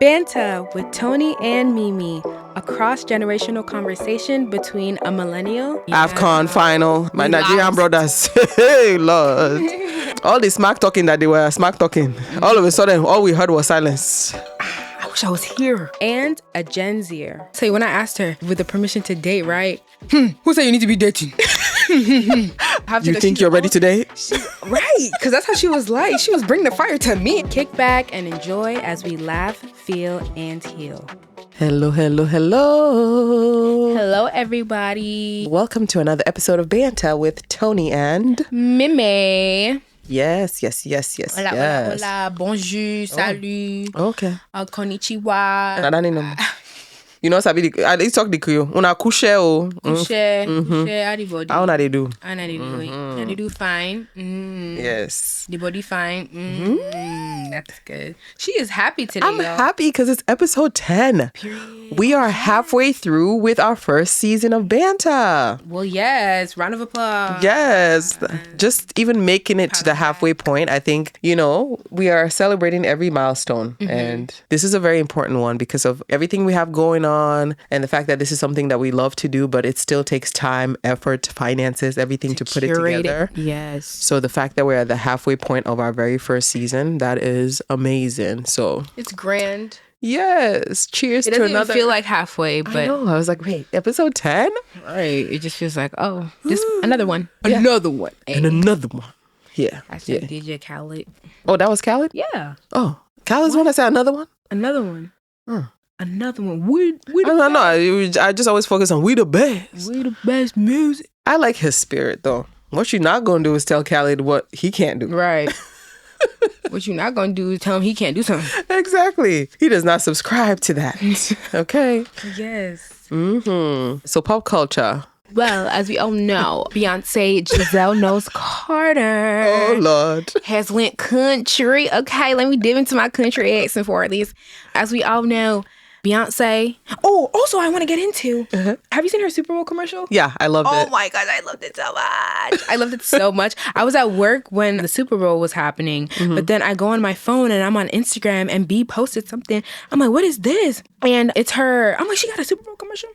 Banta with Toni and Mimi, a cross-generational conversation between a millennial. AFCON final. My Nigerian brothers. Hey, Lord. All the smack talking that they were smack talking. All of a sudden, all we heard was silence. I wish I was here. And a Gen Zer. So when I asked her, with the permission to date, right? Who said you need to be dating? You think you're ready to date? Right, because that's how she was like. She was bringing the fire to me. Kick back and enjoy as we laugh, feel, and heal. Hello, hello, hello. Hello, everybody. Welcome to another episode of Banta with Toni and Mimi. Yes. Hola, hola, bonjour, salut. Okay. Konnichiwa. You know, Sabi, I talk the Creole. Una couche o. Couche, how the body? How they do? How they do? They do fine. Yes. The body fine. That's good. She is happy today, I'm y'all. happy because it's episode 10. Period. We are halfway through with our first season of Banta. Well, yes. Round of applause. Yes. Just even making it to the halfway point, I think, you know, we are celebrating every milestone. And this is a very important one because of everything we have going on and the fact that this is something that we love to do, but it still takes time, effort, finances, everything to put it together. Yes. So the fact that we're at the halfway point of our very first season, that is amazing. So it's grand. Yes. Cheers to another. It doesn't feel like halfway, but I know. I was like, wait, episode 10? Right. It just feels like, oh, this another one. Yeah. Another one. And another one. Yeah. I said DJ Khaled. Oh, that was Khaled? Yeah. Oh, Khaled's one? I said another one? Another one. Another one. No. I just always focus on we the best. We the best music. I like his spirit, though. What you're not going to do is tell Khaled what he can't do. Right. What you're not going to do is tell him he can't do something. Exactly. He does not subscribe to that. Okay. Yes. So pop culture. Well, as we all know, Beyonce Giselle Knowles Carter. Oh, Lord. Has went country. Okay, let me dip into my country accent for at least. As we all know, Beyonce. Oh, also I want to get into. Have you seen her Super Bowl commercial? Yeah, I loved it. Oh my God, I loved it so much. I loved it so much. I was at work when the Super Bowl was happening, but then I go on my phone and I'm on Instagram and B posted something. I'm like, what is this? And it's her. I'm like, she got a Super Bowl commercial?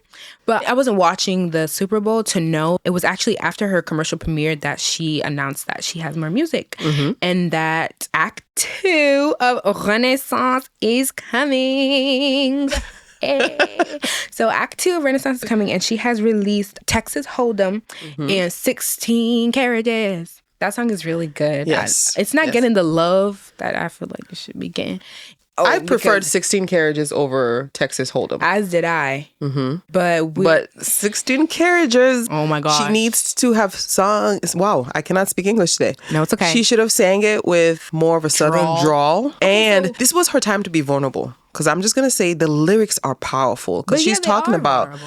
But I wasn't watching the Super Bowl to know. It was actually after her commercial premiered that she announced that she has more music and that Act 2 of Renaissance is coming. Hey. So Act 2 of Renaissance is coming and she has released Texas Hold'em and 16 Carriages. That song is really good. Yes. It's not getting the love that I feel like it should be getting. I preferred 16 Carriages over Texas Hold'em. As did I. But 16 Carriages. Oh my gosh. She needs to have sung. Wow, I cannot speak English today. No, it's okay. She should have sang it with more of a southern drawl. And this was her time to be vulnerable. Because I'm just going to say the lyrics are powerful. Because she's talking about,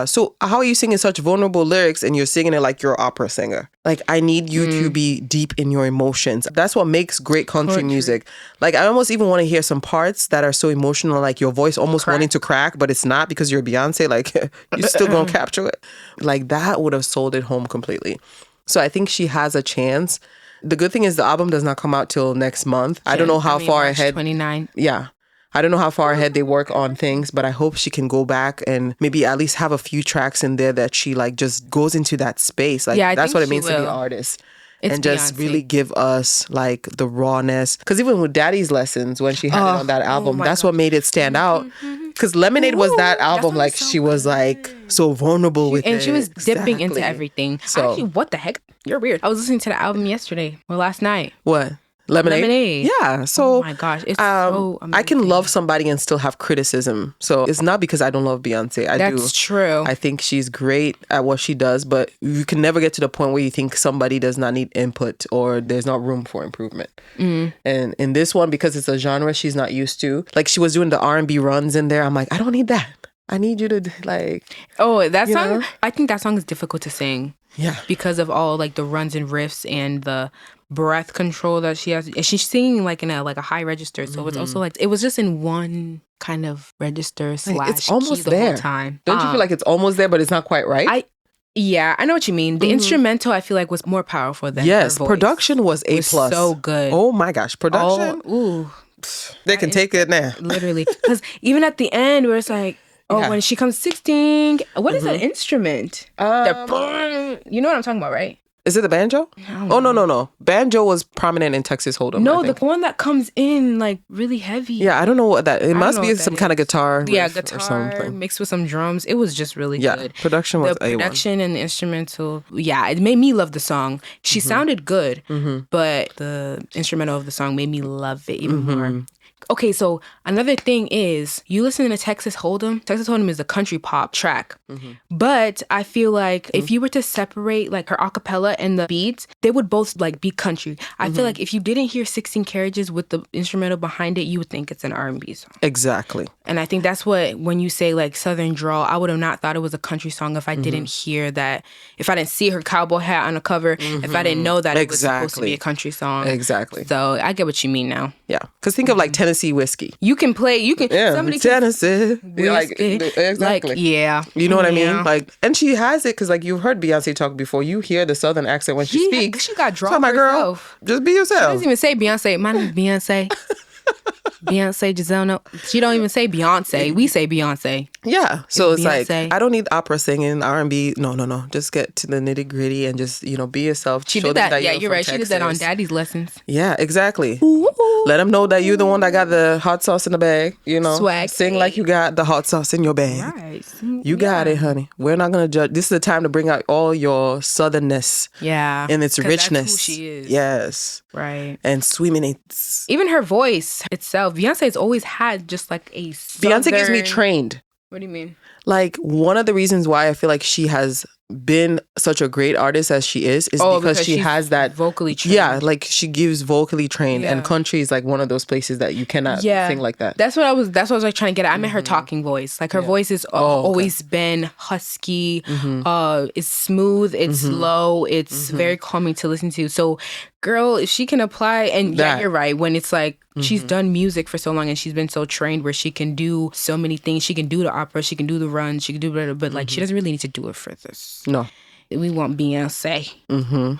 so how are you singing such vulnerable lyrics and you're singing it like you're an opera singer? Like, I need you to be deep in your emotions. That's what makes great country music. Like, I almost even want to hear some parts that are so emotional, like your voice almost wanting to crack, but it's not because you're Beyonce. Like, you're still going to capture it. Like, that would have sold it home completely. So I think she has a chance. The good thing is the album does not come out till next month. I don't know how far March ahead. 29. Yeah. I don't know how far ahead they work on things, but I hope she can go back and maybe at least have a few tracks in there that she like just goes into that space. Like that's what it means to be an artist. And just really give us like the rawness. Because even with Daddy's Lessons, when she had it on that album, that's what made it stand out. Because Lemonade was that album, like she was like so vulnerable with it. And she was dipping into everything. So actually, what the heck? You're weird. I was listening to the album yesterday or last night. What? Lemonade. Yeah. So, oh my gosh, it's so amazing. I can love somebody and still have criticism. So it's not because I don't love Beyonce. That's true. I think she's great at what she does, but you can never get to the point where you think somebody does not need input or there's not room for improvement. And in this one, because it's a genre she's not used to, like she was doing the R&B runs in there. I'm like, I don't need that. I need you to like. Oh, that song. I think that song is difficult to sing. Yeah. Because of all like the runs and riffs and the breath control that she has. And she's singing like in a high register. So it's also like, it was just in one kind of register / it's almost key the there. whole time. Don't you feel like it's almost there, but it's not quite right? Yeah, I know what you mean. The instrumental, I feel like, was more powerful than her voice. Production was A+. So good. Oh my gosh, production. Ooh. They can take it now. Literally. Because even at the end where it's like, when she comes 16, what is that instrument? You know what I'm talking about, right? Is it the banjo? No. Banjo was prominent in Texas Hold'em. No, the one that comes in like really heavy. Yeah, I don't know what that. It must be some kind of guitar. Yeah, guitar or something mixed with some drums. It was just really good. Production was the production and the instrumental. Yeah, it made me love the song. She sounded good, but the instrumental of the song made me love it even more. Okay, so another thing is, you listen to Texas Hold'em. Texas Hold'em is a country pop track. But I feel like if you were to separate like her acapella and the beats, they would both like be country. I feel like if you didn't hear 16 Carriages with the instrumental behind it, you would think it's an R&B song. Exactly. And I think that's what, when you say like Southern drawl, I would have not thought it was a country song if I didn't hear that, if I didn't see her cowboy hat on the cover, if I didn't know that it was supposed to be a country song. Exactly. So I get what you mean now. Yeah. Because think of like Tennessee whiskey. Somebody Tennessee. Whiskey. Exactly. Like, yeah. You know what I mean? Like, and she has it because like you've heard Beyonce talk before. You hear the Southern accent when she speaks. She got drawn. So my girl, just be yourself. She doesn't even say Beyonce. My name is Beyonce. Beyonce Giselle. No, she don't even say Beyonce. We say Beyonce. Yeah. So it's Beyonce. like, I don't need opera singing, R&B. No. Just get to the nitty gritty and just, be yourself. She did that. Yeah, you're right. Texas. She did that on Daddy's lessons. Yeah, exactly. Ooh. Let them know that you're the one that got the hot sauce in the bag. Swag. Sing like you got the hot sauce in your bag. Right. You got it, honey. We're not going to judge. This is the time to bring out all your southernness. Yeah. And its richness. That's who she is. Yes. Right. And sweetness. Even her voice itself. Beyonce's always had just like a southern... Beyonce gets me trained. What do you mean? Like, one of the reasons why I feel like she has been such a great artist as she is because she has that vocally trained. Yeah, like she gives vocally trained, and country is like one of those places that you cannot sing like that. That's what I was like trying to get at. I meant her talking voice. Like her voice has always been husky. It's smooth. It's low. It's very calming to listen to. So, girl, if she can apply, and you're right. When it's like she's done music for so long and she's been so trained where she can do so many things. She can do the opera. She can do the run. She can do whatever. But like she doesn't really need to do it for this. No. We want Beyonce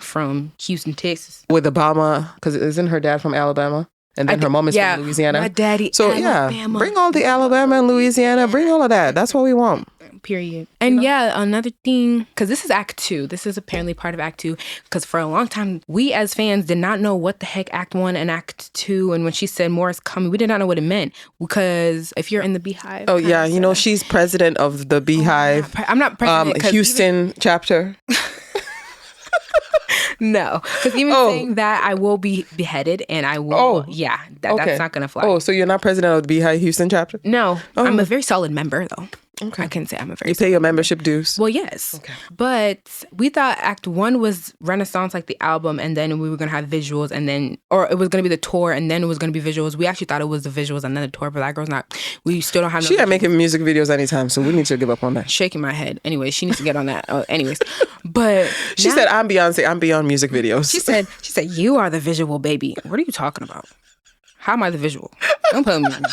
from Houston, Texas. With Obama, because isn't her dad from Alabama? And then her mom is from Louisiana. My daddy, so Alabama. Bring all the Alabama and Louisiana. Bring all of that. That's what we want. Period. And another thing, because this is Act 2. This is apparently part of Act 2. Because for a long time, we as fans did not know what the heck Act 1 and Act 2. And when she said more is coming, we did not know what it meant. Because if you're in the Beehive. Oh, yeah. She's president of the Beehive. I'm not president. Houston chapter. No, because even saying that, I will be beheaded and I will, that's not going to fly. Oh, so you're not president of the Beehive Houston chapter? No, I'm a very solid member though. Okay. I can say I'm a very You pay your membership dues? Well, yes. Okay. But we thought Act 1 was Renaissance, like the album, and then we were going to have visuals, and then, or it was going to be the tour, and then it was going to be visuals. We actually thought it was the visuals and then the tour, but that girl's not. We still don't have no. She ain't making music videos anytime, so we need to give up on that. Shaking my head. Anyway, she needs to get on that. Anyways. But she said, I'm Beyonce. I'm beyond music videos. She said, you are the visual, baby. What are you talking about? How am I the visual? Don't play with me.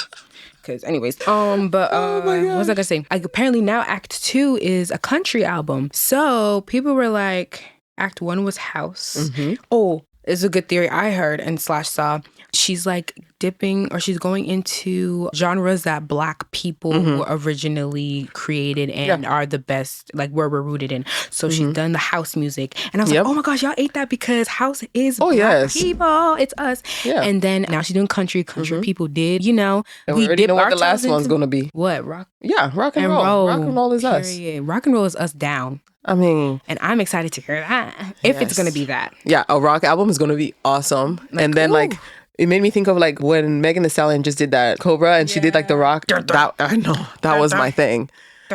Because anyways, what was I gonna say? Like, apparently now Act 2 is a country album. So people were like, Act 1 was house. Mm-hmm. Oh, it's a good theory I heard and / saw. She's like dipping, or she's going into genres that Black people were originally created and are the best, like where we're rooted in. So she's done the house music. And I was like, oh my gosh, y'all ate that because house is Black people. It's us. Yeah. And then now she's doing country. Country people did, And we already know what the last one's going to be. What? Rock? Yeah, rock and roll. Rock and roll is us. Rock and roll is us down. I mean, and I'm excited to hear that if it's going to be that. Yeah, a rock album is going to be awesome. Like, and then it made me think of like when Megan Thee Stallion just did that Cobra and she did like the rock. I know that was my thing.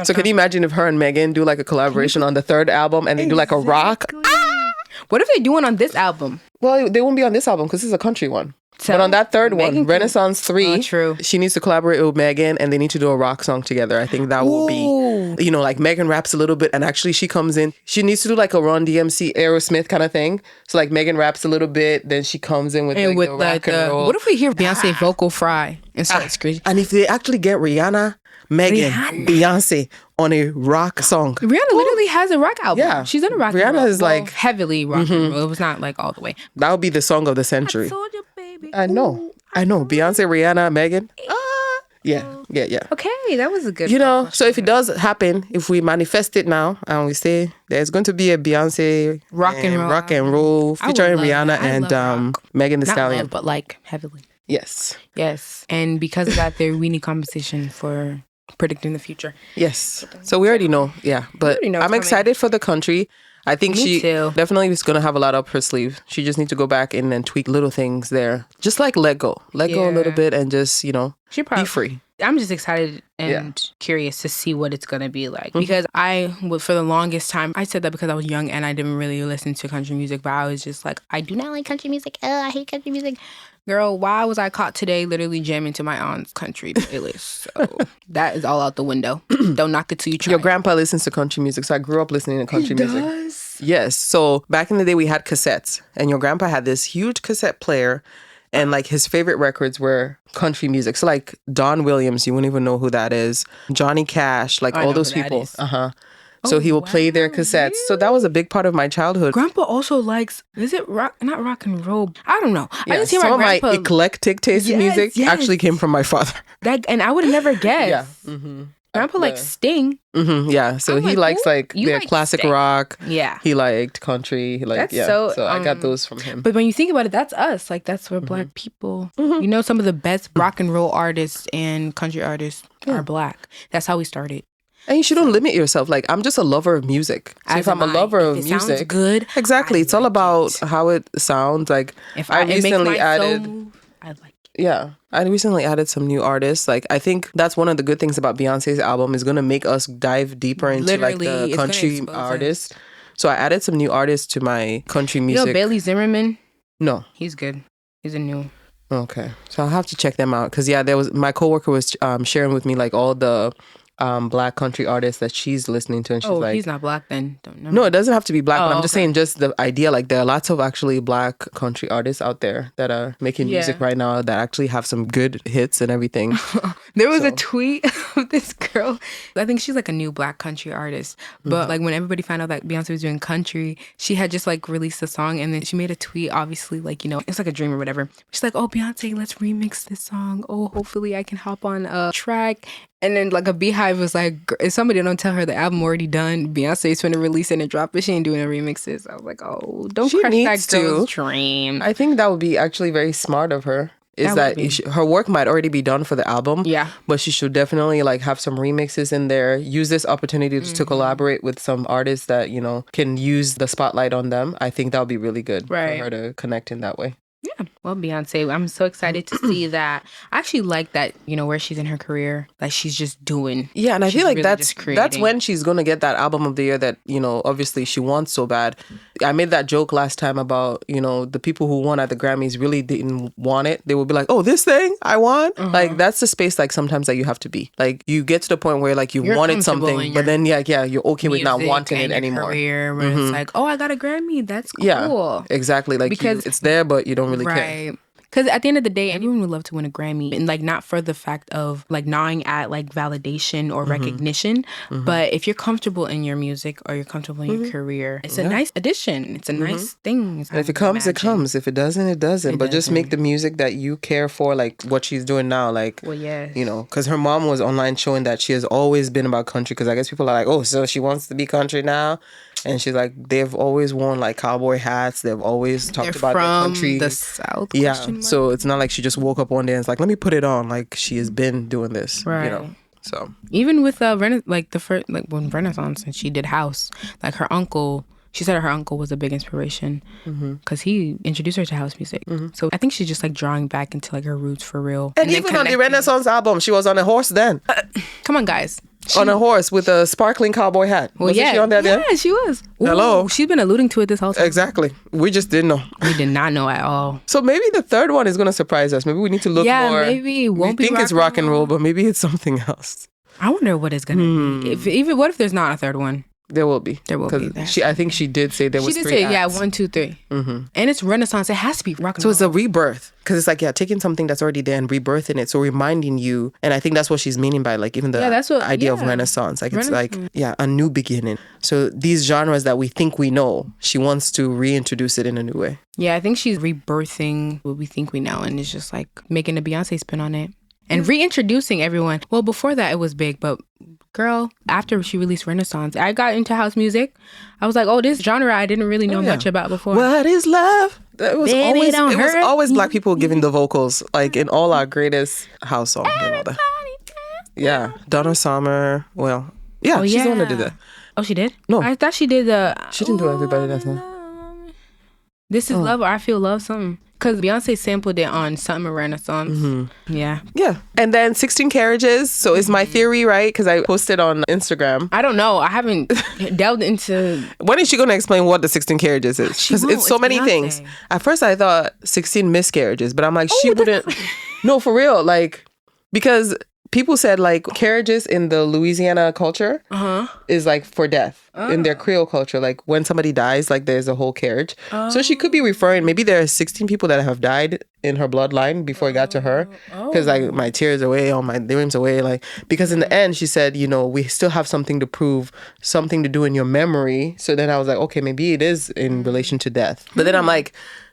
So can you imagine if her and Megan do like a collaboration on the third album and they do like a rock? What if they do one on this album? Well, they won't be on this album because this is a country one. But on that third one, Renaissance 3, true. She needs to collaborate with Megan and they need to do a rock song together. I think that will be, like Megan raps a little bit and actually she comes in. She needs to do like a Run DMC Aerosmith kind of thing. So like Megan raps a little bit, then she comes in with the rock and roll. What if we hear Beyonce vocal fry and start screaming? And if they actually get Rihanna, Megan, Beyonce on a rock song. Rihanna literally has a rock album. Yeah. She's in a rock album. Rihanna is like heavily rock and roll. It was not like all the way. That would be the song of the century. I told you, baby. I know. I know. Beyonce, Rihanna, Megan. Yeah. Okay, that was a good so if it does happen, if we manifest it now and we say there's going to be a Beyonce rock and roll featuring Rihanna and Megan Thee Stallion. Not love, but like heavily. Yes. And because of that, we need competition for predicting the future. Yes. So we already know. Yeah. But I'm excited for the country. I think she definitely is going to have a lot up her sleeve. She just needs to go back in and tweak little things there. Just like let go a little bit and just, be free. I'm just excited and curious to see what it's going to be like. Because for the longest time, I said that because I was young and I didn't really listen to country music, but I was just like, I do not like country music. I hate country music. Girl, why was I caught today literally jamming to my aunt's country playlist? So that is all out the window. Don't knock it till you try. Your grandpa listens to country music, so I grew up listening to country music. Does? Yes. So back in the day, we had cassettes, and your grandpa had this huge cassette player, and like his favorite records were country music. So like Don Williams, you wouldn't even know who that is. Johnny Cash, like all those people. So he will play their cassettes. Really? So that was a big part of my childhood. Grandpa also likes, is it rock? Not rock and roll. I don't know. Yeah, I just hear my grandpa. Some of my eclectic taste in music actually came from my father. And I would have never guessed. Yeah. Grandpa likes Sting. Yeah, so he likes their classic Sting. Rock. Yeah. He liked country. He liked, so I got those from him. But when you think about it, that's us. Like, that's where Black people, some of the best rock and roll artists and country artists are Black. That's how we started. And you shouldn't limit yourself. Like, I'm just a lover of music. So if I'm a lover of music, sounds good. Exactly. It's all about how it sounds. Like, if I recently added, I like it. Yeah. I recently added some new artists. Like, I think that's one of the good things about Beyonce's album is going to make us dive deeper into like the country artists. So I added some new artists to my country music. Bailey Zimmerman? No. He's good. He's a new. Okay. So I'll have to check them out. Because, my coworker was sharing with me like all the Black country artists that she's listening to, and she's like, he's not Black then. Don't know. No, it doesn't have to be Black, but I'm just saying, just the idea, like there are lots of actually Black country artists out there that are making music right now that actually have some good hits and everything. There was a tweet of this girl. I think she's like a new Black country artist, but like when everybody found out that Beyonce was doing country, she had just like released a song, and then she made a tweet, obviously like, it's like a dream or whatever. She's like, oh, Beyonce, let's remix this song. Oh, hopefully I can hop on a track. And then like a beehive was like, if somebody don't tell her the album already done, Beyonce's finna release it and drop it. She ain't doing no remixes. I was like, oh, don't crush that girl's dream. I think that would be actually very smart of her. Her work might already be done for the album. Yeah. But she should definitely like have some remixes in there. Use this opportunity to collaborate with some artists that, can use the spotlight on them. I think that would be really good for her to connect in that way. Yeah. Well, Beyonce, I'm so excited to see that. I actually like that, where she's in her career, that she's just doing. Yeah, and I feel like really that's when she's going to get that album of the year that, obviously she wants so bad. I made that joke last time about, the people who won at the Grammys really didn't want it. They would be like, oh, this thing I want. Like, that's the space, like, sometimes that you have to be. Like, you get to the point where, like, you're wanted something, but then, you're okay with not wanting it anymore. Career where it's like, oh, I got a Grammy. That's cool. Yeah, exactly. Like, because it's there, but you don't really care. Because at the end of the day, anyone would love to win a Grammy. And like, not for the fact of like gnawing at like validation or recognition. But if you're comfortable in your music or you're comfortable in your career, it's a nice addition. It's a nice thing. And if it comes, it comes. If it doesn't, it doesn't. But just make the music that you care for, like what she's doing now. Like, well, yes. Because her mom was online showing that she has always been about country. Because I guess people are like, oh, so she wants to be country now? And she's like, they've always worn like cowboy hats. They've always talked about their country. The South. Yeah. So it's not like she just woke up one day and it's like, let me put it on. Like she has been doing this. Right. So even with when Renaissance and she did house, like her uncle. She said her uncle was a big inspiration because he introduced her to house music. So I think she's just like drawing back into like her roots for real. And even on the Renaissance album, she was on a horse then. Come on, guys. On a horse with a sparkling cowboy hat. Wasn't she on that then? Yeah, she was. Ooh, hello. She's been alluding to it this whole time. Exactly. We just didn't know. We did not know at all. So maybe the third one is going to surprise us. Maybe we need to look more. Yeah, maybe it won't be We think it's rock and roll, but maybe it's something else. I wonder what it's going to be. What if there's not a third one? There will be. There will be. I think she did say there was 3 acts. She did say, yeah, 1, 2, 3. And it's Renaissance. It has to be rock and roll. So it's a rebirth. Because it's like, yeah, taking something that's already there and rebirthing it. So reminding you. And I think that's what she's meaning by like even the idea of Renaissance. Like it's like, yeah, a new beginning. So these genres that we think we know, she wants to reintroduce it in a new way. Yeah, I think she's rebirthing what we think we know. And it's just like making a Beyonce spin on it. And reintroducing everyone. Well, before that, it was big. But girl, after she released Renaissance, I got into house music. I was like, oh, this genre I didn't really know much about before. What is love? It was always black people giving the vocals, like in all our greatest house songs. Yeah. Donna Summer. Well, yeah, she's the one that did that. Oh, she did? No. I thought she did the... She didn't do Everybody That's Not. This is Love or I Feel Love, something. Because Beyonce sampled it on Summer Renaissance. Yeah. Yeah. And then 16 Carriages. So is my theory right? Because I posted on Instagram. I don't know. I haven't delved into... When is she going to explain what the 16 Carriages is? Because it's so many things. At first I thought 16 miscarriages, but I'm like, she wouldn't... No, for real. Like, because... People said like carriages in the Louisiana culture is like for death. In their Creole culture, like when somebody dies, like there's a whole carriage. So she could be referring, maybe there are 16 people that have died in her bloodline before it got to her. Because like my tears away, all my dreams away. Like, because in the end, she said, you know, we still have something to prove, something to do in your memory. So then I was like, okay, maybe it is in relation to death. But then I'm like,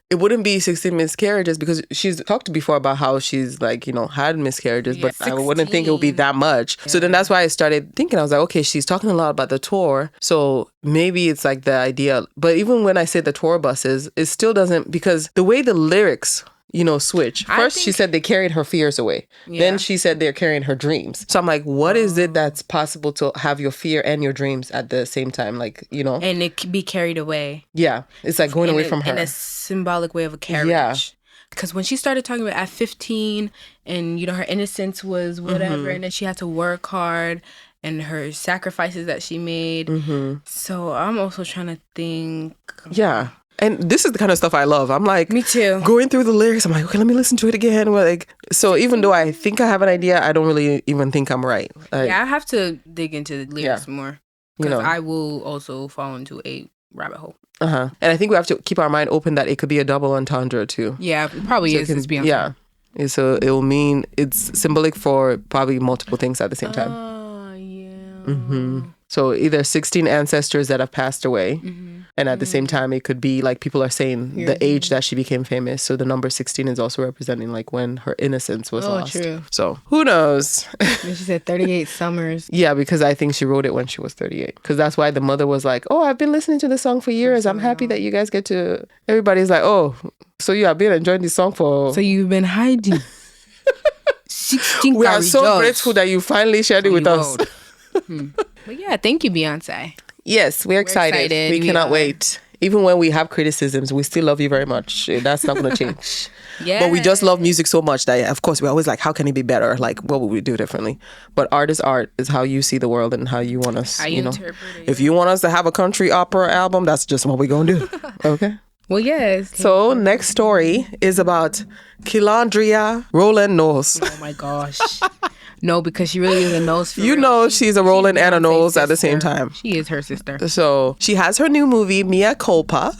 it wouldn't be 16 miscarriages because she's talked before about how she's like, you know, had miscarriages, but 16. I wouldn't think it would be that much. Yeah. So then that's why I started thinking, I was like, okay, she's talking a lot about the tour. So maybe it's like the idea. But even when I say the tour buses, it still doesn't, because the way the lyrics, you know, switch. First, she said they carried her fears away. Yeah. Then she said they're carrying her dreams. So I'm like, what is it that's possible to have your fear and your dreams at the same time? Like, you know? And it can be carried away. Yeah. It's like going away from her. In a symbolic way of a carriage. Yeah. Because when she started talking about at 15 and, you know, her innocence was whatever, and then she had to work hard and her sacrifices that she made. So I'm also trying to think. Yeah. And this is the kind of stuff I love. I'm like, me too. Going through the lyrics, I'm like, okay, let me listen to it again. Like, so even though I think I have an idea, I don't really even think I'm right. Like, yeah, I have to dig into the lyrics more. Because I will also fall into a rabbit hole. And I think we have to keep our mind open that it could be a double entendre too. Yeah, it probably is. It's Beyonce. Yeah. So it will mean it's symbolic for probably multiple things at the same time. Oh, yeah. So either 16 ancestors that have passed away. And at the same time, it could be like people are saying the age that she became famous. So the number 16 is also representing like when her innocence was lost. True. So who knows? She said 38 summers. Yeah, because I think she wrote it when she was 38. Because that's why the mother was like, oh, I've been listening to this song for years. I'm happy that you guys get to... Everybody's like, oh, so you have been enjoying this song for... So you've been hiding. 16 We are so grateful that you finally shared it with us. But yeah, thank you, Beyonce. Yes, we're excited. We cannot wait. Even when we have criticisms, we still love you very much. That's not going to change. But we just love music so much that, of course, we're always like, how can it be better? Like, what would we do differently? But art is art. Is how you see the world and how you want us, you know. Interpret it. If you want us to have a country opera album, that's just what we're going to do. Okay? Well, yes. So, next story is about Kelly Rowland Knowles. Oh, my gosh. No, because she really is a Knowles. You know she's a Rowland and a Knowles at the same time. She is her sister. So she has her new movie, Mea Culpa,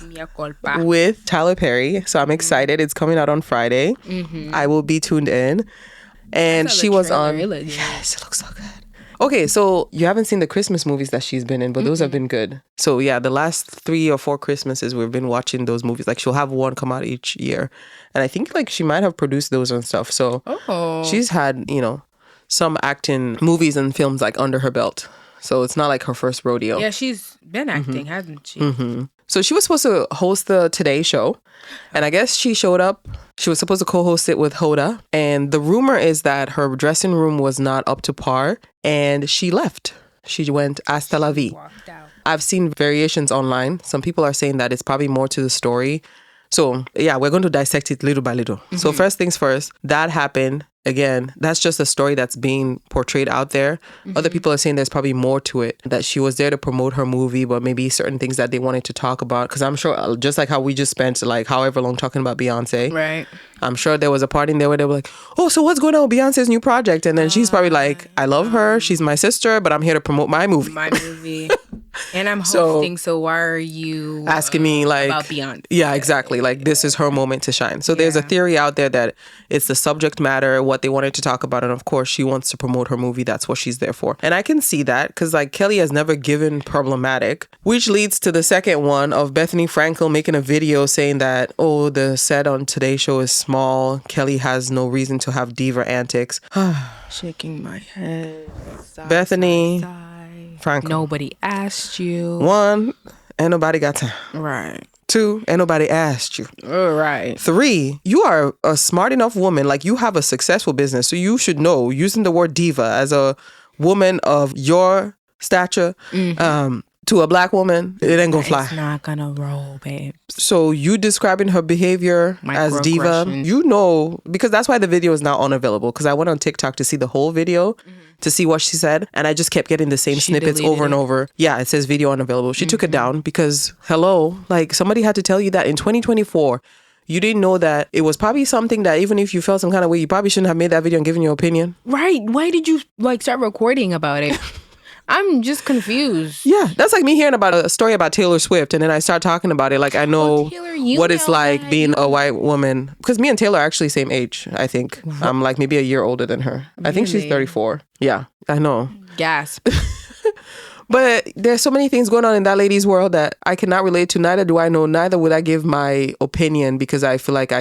with Tyler Perry. So I'm excited. It's coming out on Friday. I will be tuned in. And she was on... Yes, it looks so good. Okay, so you haven't seen the Christmas movies that she's been in, but those have been good. So yeah, the last 3 or 4 Christmases, we've been watching those movies. Like she'll have one come out each year. And I think like she might have produced those and stuff. So she's had, you know, some acting movies and films like under her belt. So it's not like her first rodeo. Yeah, she's been acting, hasn't she? So she was supposed to host the Today Show. And I guess she showed up. She was supposed to co-host it with Hoda. And the rumor is that her dressing room was not up to par. And she left. She went hasta la vie. I've seen variations online. Some people are saying that it's probably more to the story. So yeah, we're going to dissect it little by little. So first things first, that happened. Again, that's just a story that's being portrayed out there. Other people are saying there's probably more to it, that she was there to promote her movie, but maybe certain things that they wanted to talk about. Because I'm sure, just like how we just spent like however long talking about Beyonce. Right. I'm sure there was a part in there where they were like, oh, so what's going on with Beyonce's new project? And then she's probably like, I love her. She's my sister, but I'm here to promote my movie. My movie. And I'm hosting, so why are you asking me like about Beyonce? Yeah, exactly. Like this is her moment to shine. So there's a theory out there that it's the subject matter, what they wanted to talk about, and of course she wants to promote her movie. That's what she's there for. And I can see that because like Kelly has never given problematic, which leads to the second one of Bethany Frankel making a video saying that, oh, the set on Today's Show is small. Kelly has no reason to have diva antics. Shaking my head. Sigh, Bethany sigh. Frankel. Nobody asked you. 1, ain't nobody got time. Right. 2, ain't nobody asked you. Right. 3, you are a smart enough woman. Like you have a successful business. So you should know using the word diva as a woman of your stature, to a black woman, it ain't gonna fly. It's not gonna roll, babe. So you describing her behavior as diva, you know, because that's why the video is now unavailable. Because I went on TikTok to see the whole video to see what she said, and I just kept getting the same snippets over and over. Yeah, it says video unavailable. She took it down because, hello, like somebody had to tell you that in 2024, you didn't know that it was probably something that even if you felt some kind of way, you probably shouldn't have made that video and given your opinion. Right. Why did you like start recording about it? I'm just confused. Yeah, that's like me hearing about a story about Taylor Swift and then I start talking about it like I know what it's like being a white woman. Because me and Taylor are actually same age, I think. I'm like maybe a year older than her. Really? I think she's 34. Yeah, I know. Gasp. But there's so many things going on in that lady's world that I cannot relate to. Neither do I know. Neither would I give my opinion because I feel like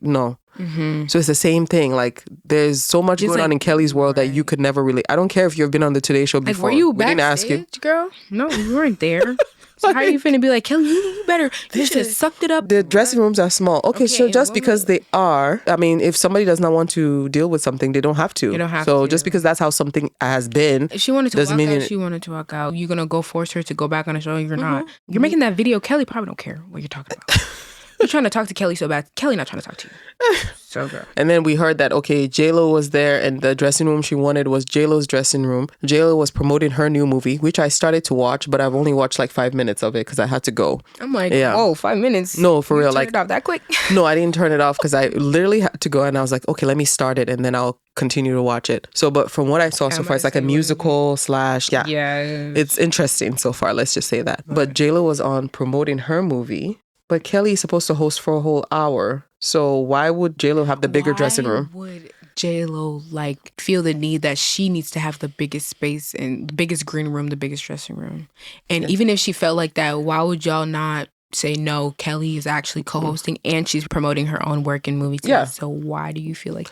no. Mm-hmm. So it's the same thing. Like there's so much going on in Kelly's world that you could never really. I don't care if you've been on the Today Show before. Like, were you backstage, girl? No, you weren't there. So how are you finna be like, Kelly, you better, you should have sucked it up. The dressing rooms are small. Okay, so just because they are, I mean, if somebody does not want to deal with something, they don't have to. They don't have so to. Just because that's how something has been. If she wanted to walk out, she wanted to walk out. You're going to go force her to go back on the show? You're not. You're making that video. Kelly probably don't care what you're talking about. You're trying to talk to Kelly so bad. Kelly not trying to talk to you. So good. And then we heard that, okay, J-Lo was there and the dressing room she wanted was J-Lo's dressing room. J-Lo was promoting her new movie, which I started to watch, but I've only watched like 5 minutes of it because I had to go. I'm like, oh, 5 minutes? No, for real. Like, turn it off that quick? No, I didn't turn it off because I literally had to go and I was like, okay, let me start it and then I'll continue to watch it. So, but from what I saw so far, it's like a musical / it's interesting so far. Let's just say that. Okay. But J-Lo was on promoting her movie. But Kelly is supposed to host for a whole hour. So why would J-Lo have the bigger dressing room? Why would J-Lo like feel the need that she needs to have the biggest space and the biggest green room, the biggest dressing room? And even if she felt like that, why would y'all not say, no, Kelly is actually co-hosting and she's promoting her own work and movie too? Yeah. So why do you feel like...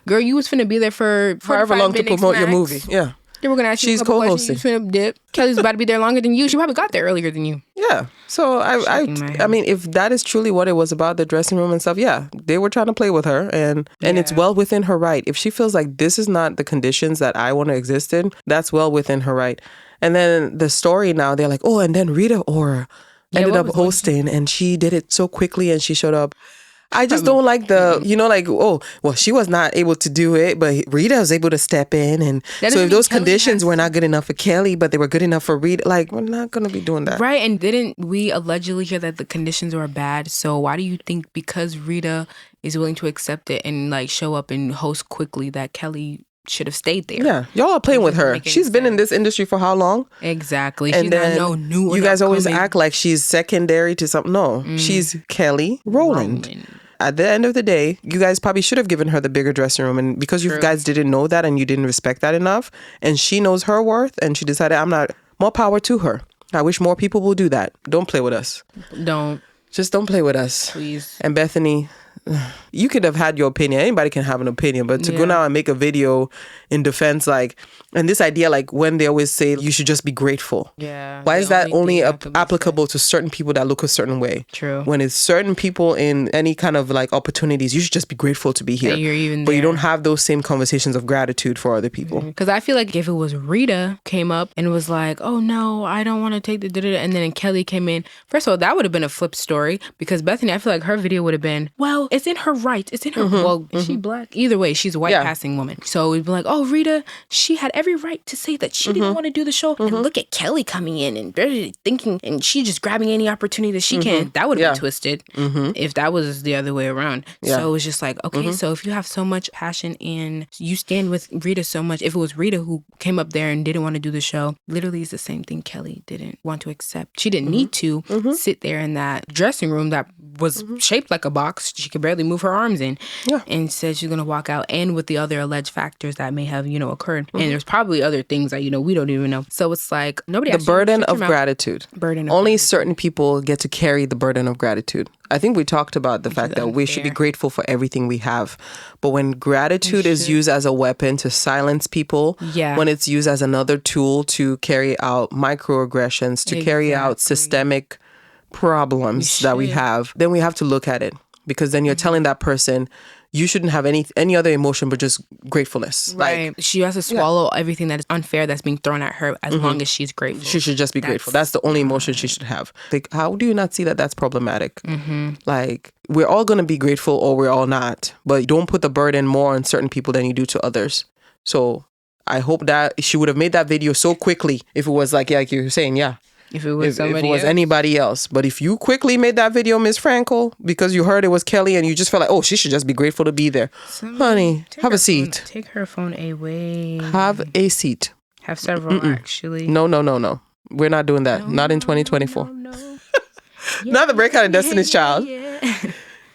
Girl, you was finna be there for however long to promote your movie. Yeah. They were going to ask you a couple questions. You finna dip. Kelly's about to be there longer than you. She probably got there earlier than you. Yeah. So I mean, if that is truly what it was about, the dressing room and stuff, yeah, they were trying to play with her and it's well within her right. If she feels like this is not the conditions that I want to exist in, that's well within her right. And then the story now, they're like, oh, and then Rita Ora ended up hosting and she did it so quickly and she showed up. I just don't like the, like, oh, well, she was not able to do it, but Rita was able to step in. And so if those conditions were not good enough for Kelly, but they were good enough for Rita, like, we're not going to be doing that. Right. And didn't we allegedly hear that the conditions were bad? So why do you think because Rita is willing to accept it and like show up and host quickly that Kelly should have stayed there? Yeah, y'all are playing with her. She's been in this industry for how long? Exactly. And she's then not new. You guys always act like she's secondary to something. No, she's Kelly Rowland. At the end of the day, you guys probably should have given her the bigger dressing room. And because you guys didn't know that and you didn't respect that enough, and she knows her worth and she decided, more power to her. I wish more people will do that. Don't play with us. Just don't play with us. Please. And Bethany, you could have had your opinion. Anybody can have an opinion, but to go now and make a video in defense, like, and this idea, like when they always say you should just be grateful. Yeah. Why is that only applicable to certain people that look a certain way? True. When it's certain people in any kind of like opportunities, you should just be grateful to be here. You're even but you don't have those same conversations of gratitude for other people. Because I feel like if it was Rita came up and was like, oh no, I don't want to take the da-da-da, and then Kelly came in. First of all, that would have been a flip story because Bethany, I feel like her video would have been, well, it's in her right. It's in her. Well, is she black? Either way, she's a white passing woman. So we'd be like, oh, Rita, she had every right to say that she didn't want to do the show. And look at Kelly coming in and barely thinking, and she just grabbing any opportunity that she can. That would have been twisted if that was the other way around. So it was just like, okay, so if you have so much passion and you stand with Rita so much, if it was Rita who came up there and didn't want to do the show, literally it's the same thing Kelly didn't want to accept. She didn't need to sit there in that dressing room that was shaped like a box. She could barely move her arms in. And said she's going to walk out, and with the other alleged factors that may have, occurred. And there's probably other things that, we don't even know. So it's like nobody. The burden of gratitude. Only certain people get to carry the burden of gratitude. I think we talked about the fact that we should be grateful for everything we have. But when gratitude is used as a weapon to silence people, when it's used as another tool to carry out microaggressions, to carry out systemic problems that we have, then we have to look at it. Because then you're telling that person, you shouldn't have any other emotion but just gratefulness. Right. Like, she has to swallow everything that is unfair that's being thrown at her as long as she's grateful. She should just be grateful. That's the only emotion she should have. Like, how do you not see that that's problematic? Like, we're all going to be grateful or we're all not. But don't put the burden more on certain people than you do to others. So I hope that she would have made that video so quickly if it was like you were saying, If it was anybody else. But if you quickly made that video, Miss Frankel, because you heard it was Kelly and you just felt like, oh, she should just be grateful to be there. Honey, have a seat. Take her phone away. Have a seat. Have several, actually. No. We're not doing that. Not in 2024. No. Not the breakout of Destiny's Child.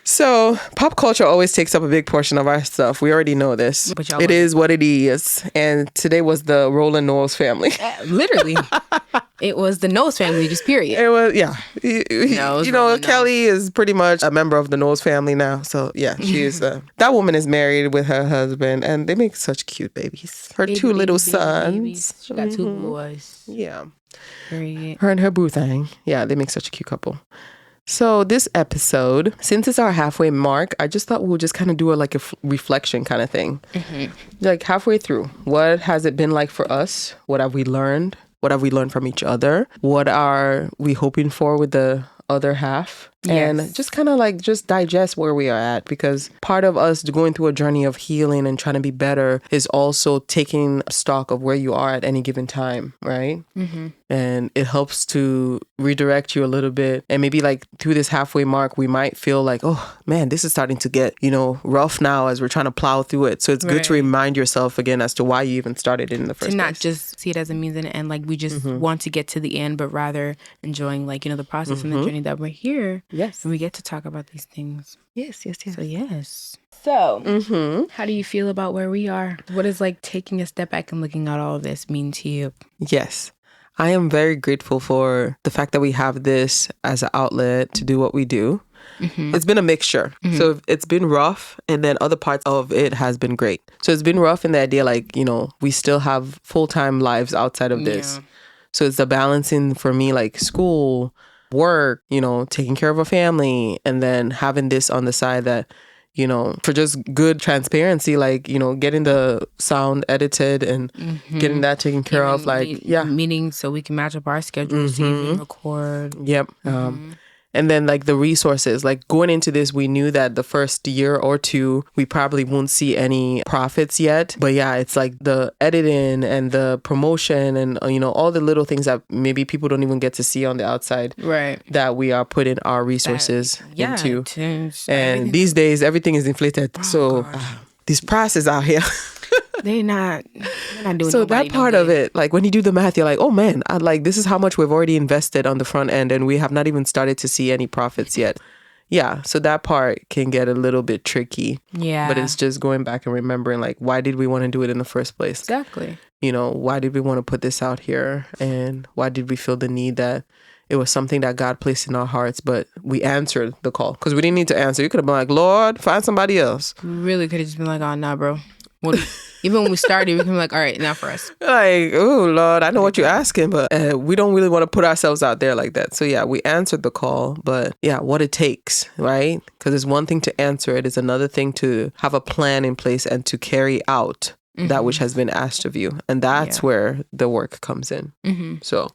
So pop culture always takes up a big portion of our stuff. We already know this. It is what it is. And today was the Rowland Knowles family. Literally. It was the Knowles family, just period. It was, Kelly is pretty much a member of the Knowles family now. So, she is. That woman is married with her husband, and they make such cute babies. Her two little sons. She got two boys. Yeah. Period. Her and her boo thing. Yeah, they make such a cute couple. So this episode, since it's our halfway mark, I just thought we'll just kind of do a reflection kind of thing. Like halfway through, what has it been like for us? What have we learned? What have we learned from each other? What are we hoping for with the other half? And just kind of just digest where we are at, because part of us going through a journey of healing and trying to be better is also taking stock of where you are at any given time, right? And it helps to redirect you a little bit. And maybe through this halfway mark, we might feel like, oh man, this is starting to get, rough now as we're trying to plow through it. So it's good to remind yourself again as to why you even started it in the first place. To not just see it as a means and end, we just want to get to the end, but rather enjoying the process and the journey that we're here. Yes. And we get to talk about these things. Yes. So, yes. So, how do you feel about where we are? What does taking a step back and looking at all of this mean to you? Yes. I am very grateful for the fact that we have this as an outlet to do what we do. It's been a mixture. So it's been rough, and then other parts of it has been great. So it's been rough in the idea we still have full-time lives outside of this. So it's the balancing for me, school, work, taking care of a family, and then having this on the side that, for just good transparency, getting the sound edited and getting that taken care of, meetings so we can match up our schedules, see if record. Yep. And then the resources, going into this, we knew that the first year or two, we probably won't see any profits yet. But it's the editing and the promotion and, all the little things that maybe people don't even get to see on the outside. Right. That we are putting our resources into. And these days, everything is inflated. These prices out here. They're not doing so that part of it, when you do the math, you're like, oh man, this is how much we've already invested on the front end, and we have not even started to see any profits yet. Yeah, so that part can get a little bit tricky. Yeah. But it's just going back and remembering, why did we want to do it in the first place? Exactly. Why did we want to put this out here? And why did we feel the need that it was something that God placed in our hearts, but we answered the call? Because we didn't need to answer. You could have been like, Lord, find somebody else. We really could have just been like, oh, nah, bro. Even when we started, we can be like, all right, not for us. Oh, Lord, I know what you're asking, but we don't really want to put ourselves out there like that. So, we answered the call, but what it takes, right? Because it's one thing to answer it. It's another thing to have a plan in place and to carry out that which has been asked of you. And that's where the work comes in. So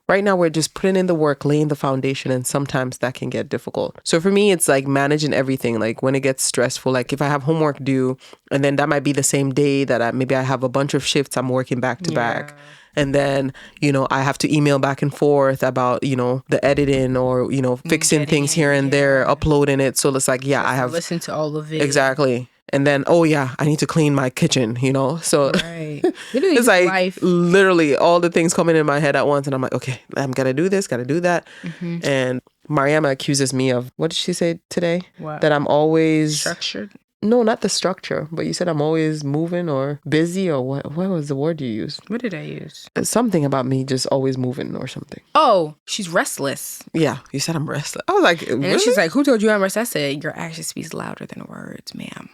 right now we're just putting in the work, laying the foundation, and sometimes that can get difficult. So for me, it's like managing everything. Like when it gets stressful, like if I have homework due, and then that might be the same day that maybe I have a bunch of shifts I'm working back to back. And then, I have to email back and forth about, the editing or, fixing things here and there, uploading it. So it's like, I have listen to all of it. Exactly. And then, I need to clean my kitchen, So right. it's like life. Literally all the things coming in my head at once. And I'm like, okay, I'm going to do this, got to do that. And Mariama accuses me of, what did she say today? What? That I'm always... Structured? No, not the structure, but you said I'm always moving or busy or what was the word you used? What did I use? Something about me just always moving or something. Oh, she's restless. Yeah, you said I'm restless. I was like, really? And then she's like, who told you I'm restless? I said, your action speaks louder than words, ma'am.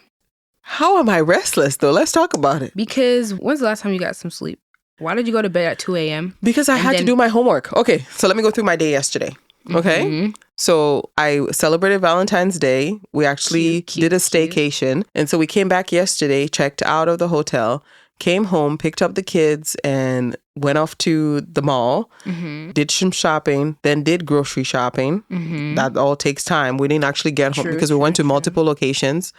How am I restless though? Let's talk about it. Because when's the last time you got some sleep? Why did you go to bed at 2 a.m.? Because I had to do my homework. Okay, so let me go through my day yesterday. Okay. So I celebrated Valentine's Day. We actually did a staycation. And so we came back yesterday, checked out of the hotel, came home, picked up the kids and went off to the mall, did some shopping, then did grocery shopping. That all takes time. We didn't actually get home because we went to multiple locations.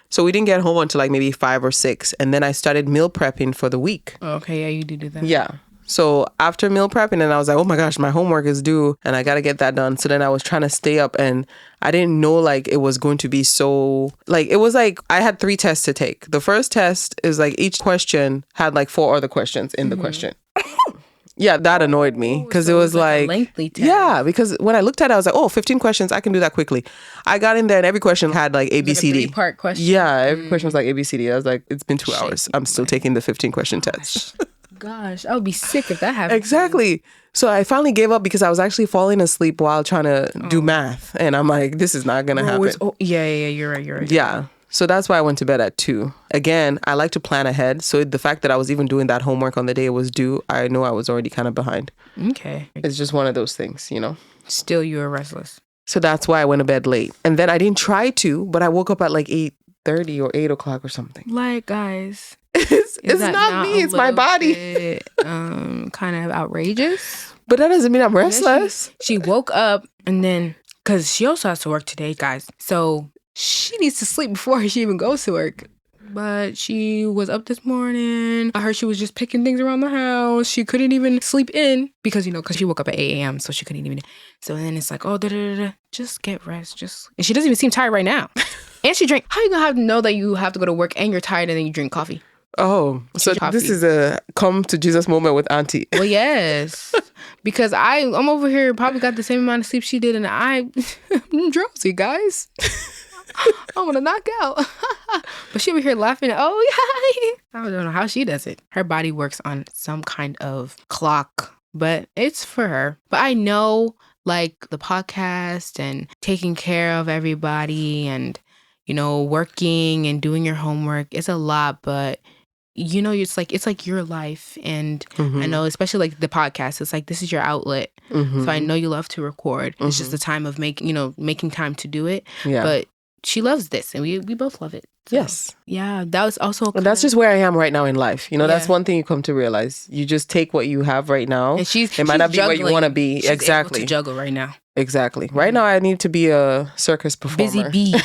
So we didn't get home until like maybe 5 or 6. And then I started meal prepping for the week. Okay, yeah, you do that. Yeah. So after meal prepping, and I was like, oh my gosh, my homework is due and I got to get that done. So then I was trying to stay up and I didn't know like it was going to be so, like, it was like I had 3 tests to take. The first test is like each question had like 4 other questions in the question. Yeah, that annoyed me because so it was like a lengthy test. Yeah, because when I looked at it, I was like, 15 questions. I can do that quickly. I got in there and every question had like A, B, C, D. Like a 3-part question. Yeah, every question was like A, B, C, D. I was like, it's been 2 hours. I'm still taking the 15 question test. Gosh, I would be sick if that happened. Exactly. So I finally gave up because I was actually falling asleep while trying to do math. And I'm like, this is not going to happen. Yeah, you're right. Yeah. So that's why I went to bed at 2. Again, I like to plan ahead. So the fact that I was even doing that homework on the day it was due, I know I was already kind of behind. Okay. It's just one of those things, Still, you were restless. So that's why I went to bed late. And then I didn't try to, but I woke up at like 8:30 or 8 o'clock or something. Like, guys... It's not me, it's my body. Kind of outrageous. But that doesn't mean I'm restless. She woke up and then, because she also has to work today, guys. So she needs to sleep before she even goes to work. But she was up this morning. I heard she was just picking things around the house. She couldn't even sleep in because she woke up at 8 a.m. So she couldn't even. So then it's like, just get rest. And she doesn't even seem tired right now. And she drank. How you going to know that you have to go to work and you're tired and then you drink coffee? Oh, so this is a come to Jesus moment with Auntie. Well, yes. Because I'm over here, probably got the same amount of sleep she did, and I'm drowsy, guys. I'm gonna knock out. But she over here laughing. Oh, yeah. I don't know how she does it. Her body works on some kind of clock, but it's for her. But I know, like, the podcast and taking care of everybody and, working and doing your homework, it's a lot, but... it's like your life. And I know, especially like the podcast, it's like, this is your outlet. So I know you love to record. It's just the time of making time to do it. Yeah. But she loves this and we both love it. So, yes. Yeah. That was also. And that's just where I am right now in life. That's one thing you come to realize. You just take what you have right now. And it might not be where you want to be. She's exactly. able to juggle right now. Exactly. Right now, I need to be a circus performer. Busy bee.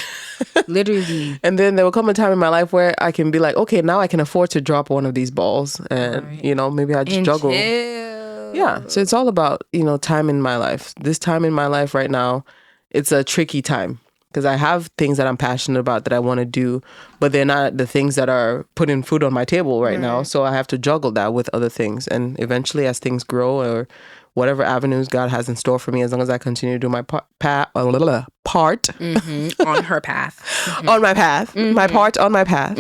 Literally. And then there will come a time in my life where I can be like, okay, now I can afford to drop one of these balls. And, maybe I just juggle. Chill. Yeah. So it's all about, time in my life. This time in my life right now, it's a tricky time. Because I have things that I'm passionate about that I want to do, but they're not the things that are putting food on my table right now. So I have to juggle that with other things. And eventually as things grow or whatever avenues God has in store for me, as long as I continue to do my part on her path. On my path. My part on my path.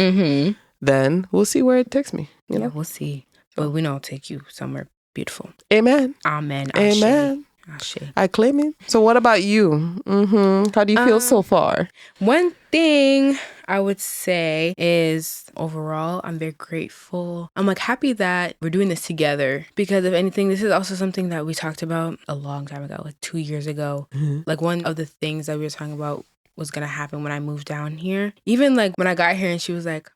Then we'll see where it takes me. Yeah, we'll see. But we know it'll take you somewhere beautiful. Amen. Amen. Amen. I claim it. So what about you? How do you feel so far? One thing I would say is overall, I'm very grateful. I'm like happy that we're doing this together because if anything, this is also something that we talked about a long time ago, like 2 years ago. Like one of the things that we were talking about was going to happen when I moved down here. Even like when I got here and she was like,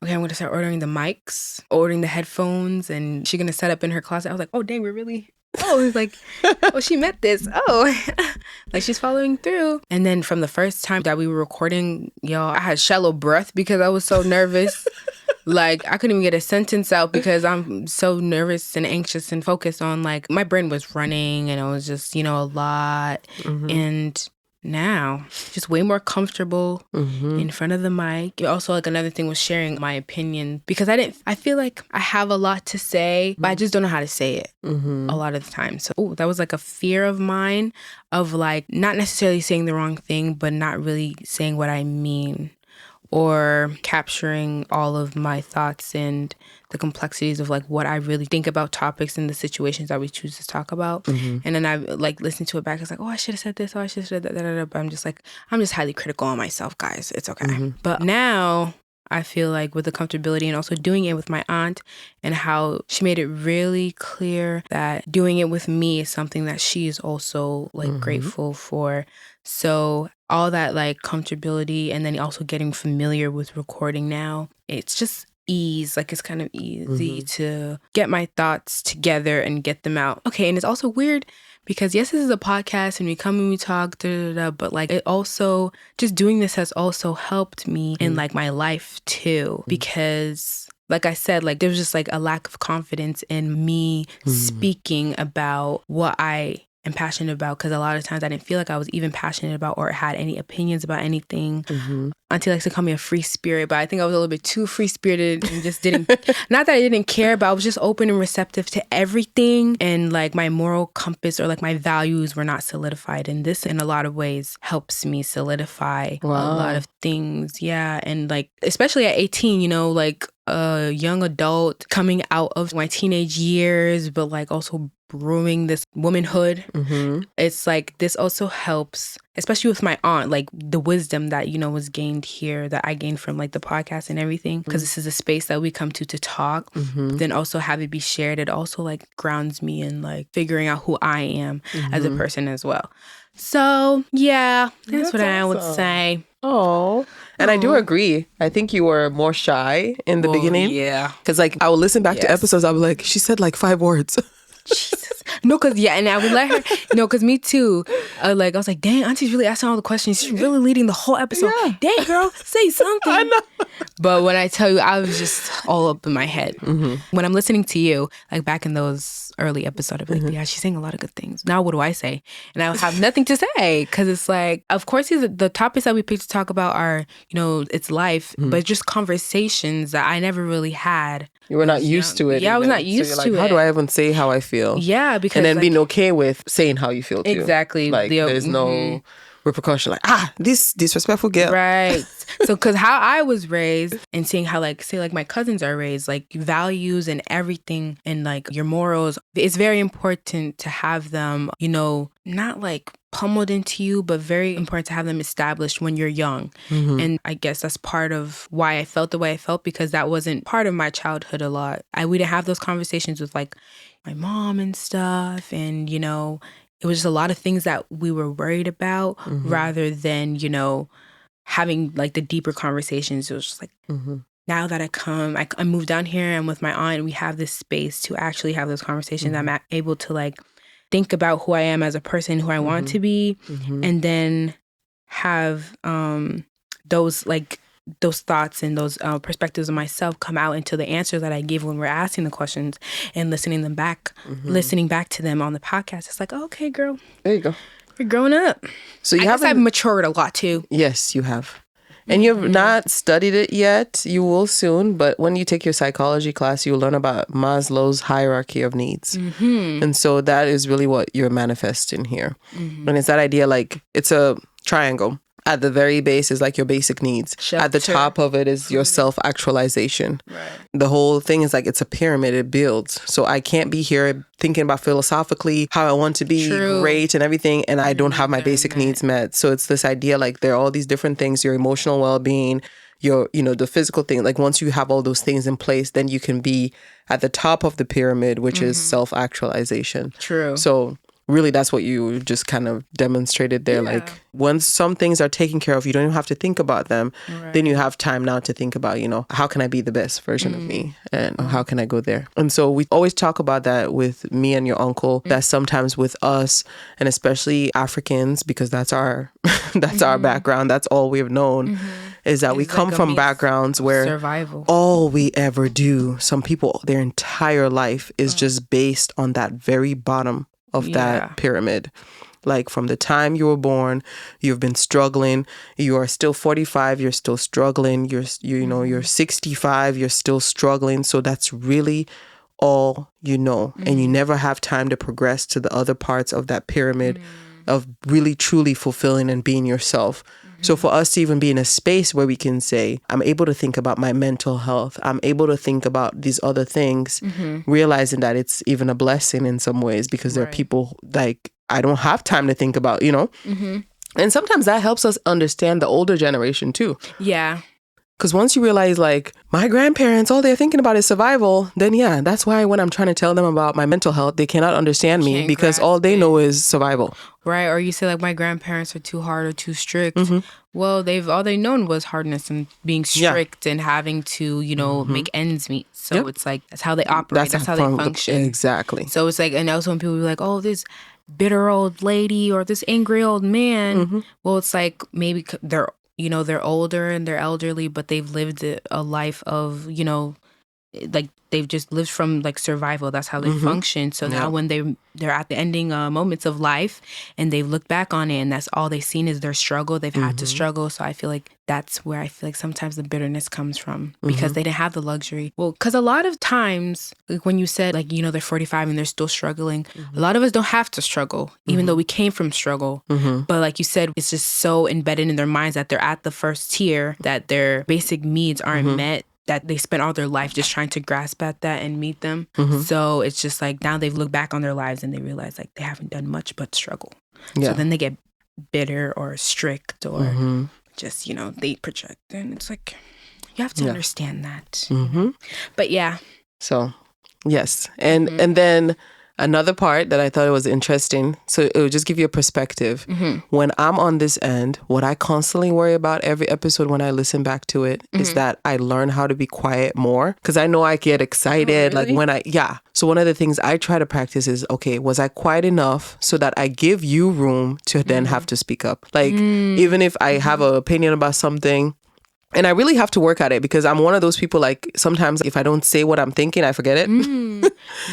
okay, I'm going to start ordering the mics, ordering the headphones, and she's going to set up in her closet. I was like, oh, dang, we're really oh, it's like, oh, she met this. Oh, like she's following through. And then from the first time that we were recording, y'all, I had shallow breath because I was so nervous. Like, I couldn't even get a sentence out because I'm so nervous and anxious and focused on, like, my brain was running and it was just, a lot. And now, just way more comfortable in front of the mic. Also, like, another thing was sharing my opinion because I feel like I have a lot to say, but I just don't know how to say it a lot of the time. So, that was like a fear of mine of, like, not necessarily saying the wrong thing, but not really saying what I mean. Or capturing all of my thoughts and the complexities of, like, what I really think about topics and the situations that we choose to talk about. And then I, like, listen to it back. It's like, oh, I should have said this. Oh, I should have said that. But I'm just highly critical on myself, guys. It's okay. But now I feel like with the comfortability and also doing it with my aunt and how she made it really clear that doing it with me is something that she is also, like, grateful for. So all that, like, comfortability and then also getting familiar with recording now, it's just ease. Like, it's kind of easy to get my thoughts together and get them out. Okay, and it's also weird because, yes, this is a podcast and we come and we talk, but, like, it also, just doing this has also helped me in, like, my life too. Because, like I said, like, there was just, like, a lack of confidence in me speaking about what I am passionate about, because a lot of times I didn't feel like I was even passionate about or had any opinions about anything until I likes to call me a free spirit. But I think I was a little bit too free spirited and just didn't, not that I didn't care, but I was just open and receptive to everything. And, like, my moral compass or, like, my values were not solidified. And this in a lot of ways helps me solidify a lot of things. Yeah. And, like, especially at 18, like a young adult coming out of my teenage years, but, like, also brewing this womanhood. It's like this also helps, especially with my aunt, like the wisdom that was gained here, that I gained from, like, the podcast and everything, because this is a space that we come to talk, but then also have it be shared. It also, like, grounds me in, like, figuring out who I am as a person as well. So yeah, that's what I would say. Oh, and I do agree. I think you were more shy in the beginning. Yeah, because, like, I would listen back to episodes. I was like, she said like 5 words. Jesus. No, because, and I would let her, because me too. I was like, dang, Auntie's really asking all the questions. She's really leading the whole episode. Yeah. Dang, girl, say something. I know. But when I tell you, I was just all up in my head. When I'm listening to you, like, back in those early episodes, I'd be like, yeah, she's saying a lot of good things. Now what do I say? And I would have nothing to say, because it's like, of course, the topics that we picked to talk about are, it's life, but just conversations that I never really had. You were not used to it. Yeah, I was not used to it. How do I even say how I feel? Yeah, because, and then, like, being okay with saying how you feel too. Exactly. Like, there's no repercussion. Like, this disrespectful girl. Right. So, because how I was raised and seeing how, like, say, like, my cousins are raised, like, values and everything and, like, your morals, it's very important to have them, not, like, pummeled into you, but very important to have them established when you're young. And I guess that's part of why I felt the way I felt, because that wasn't part of my childhood a lot. We didn't have those conversations with, like, my mom and stuff. And, it was just a lot of things that we were worried about rather than, having, like, the deeper conversations. It was just like, now that I moved down here and with my aunt, and we have this space to actually have those conversations. I'm able to, like, think about who I am as a person, who I want to be, and then have those, like, those thoughts and those perspectives of myself come out into the answers that I give when we're asking the questions and listening back to them on the podcast. It's like, oh, okay, girl. There you go. You're growing up. So I've matured a lot too. Yes, you have. And you've not studied it yet. You will soon. But when you take your psychology class, you'll learn about Maslow's hierarchy of needs. And so that is really what you're manifesting here. And it's that idea, like, it's a triangle. At the very base is, like, your basic needs. At the top of it is your self-actualization. Right. The whole thing is, like, it's a pyramid. It builds. So I can't be here thinking about philosophically how I want to be great and everything, and I don't have my basic needs met. So it's this idea, like, there are all these different things, your emotional well-being, your, the physical thing. Like, once you have all those things in place, then you can be at the top of the pyramid, which is self-actualization. True. So really that's what you just kind of demonstrated there. Like once some things are taken care of, you don't even have to think about them. Then you have time now to think about, how can I be the best version of me and how can I go there? And so we always talk about that with me and your uncle, that sometimes with us and especially Africans, because that's our our background, that's all we've known, is that we come from backgrounds where survival. All we ever do, some people, their entire life is just based on that very bottom of that pyramid. Like from the time you were born, you've been struggling. You are still 45, you're still struggling. You're 65, you're still struggling. So that's really all you know. And you never have time to progress to the other parts of that pyramid of really truly fulfilling and being yourself. So for us to even be in a space where we can say, I'm able to think about my mental health, I'm able to think about these other things, realizing that it's even a blessing in some ways, because there are people like I don't have time to think about, And sometimes that helps us understand the older generation too. Yeah. Because once you realize, like, my grandparents, all they're thinking about is survival, then that's why when I'm trying to tell them about my mental health, they cannot understand me because all they know is survival. Right. Or you say, like, my grandparents are too hard or too strict. Well, all they known was hardness and being strict and having to, make ends meet. So it's like, that's how they operate. That's how they function. Exactly. So it's like, and also when people be like, oh, this bitter old lady or this angry old man. Well, it's like maybe they're older and they're elderly, but they've lived a life of, like they've just lived from like survival. That's how they function. So now when they're at the ending moments of life and they've looked back on it and that's all they've seen is their struggle. They've had to struggle. So I feel like that's where I feel like sometimes the bitterness comes from because they didn't have the luxury. Well, because a lot of times, like when you said like, they're 45 and they're still struggling, a lot of us don't have to struggle, even though we came from struggle. But like you said, it's just so embedded in their minds that they're at the first tier, that their basic needs aren't met, that they spent all their life just trying to grasp at that and meet them. So it's just like now they've looked back on their lives and they realize like they haven't done much but struggle. So then they get bitter or strict or just, they project. And it's like, you have to understand that. But yeah. So, yes. And then another part that I thought was interesting, so it would just give you a perspective. When I'm on this end, what I constantly worry about every episode when I listen back to it is that I learn how to be quiet more, because I know I get excited. Oh, really? Like when so one of the things I try to practice is, okay, was I quiet enough so that I give you room to then have to speak up? Like even if I have an opinion about something, and I really have to work at it, because I'm one of those people, like, sometimes if I don't say what I'm thinking, I forget it.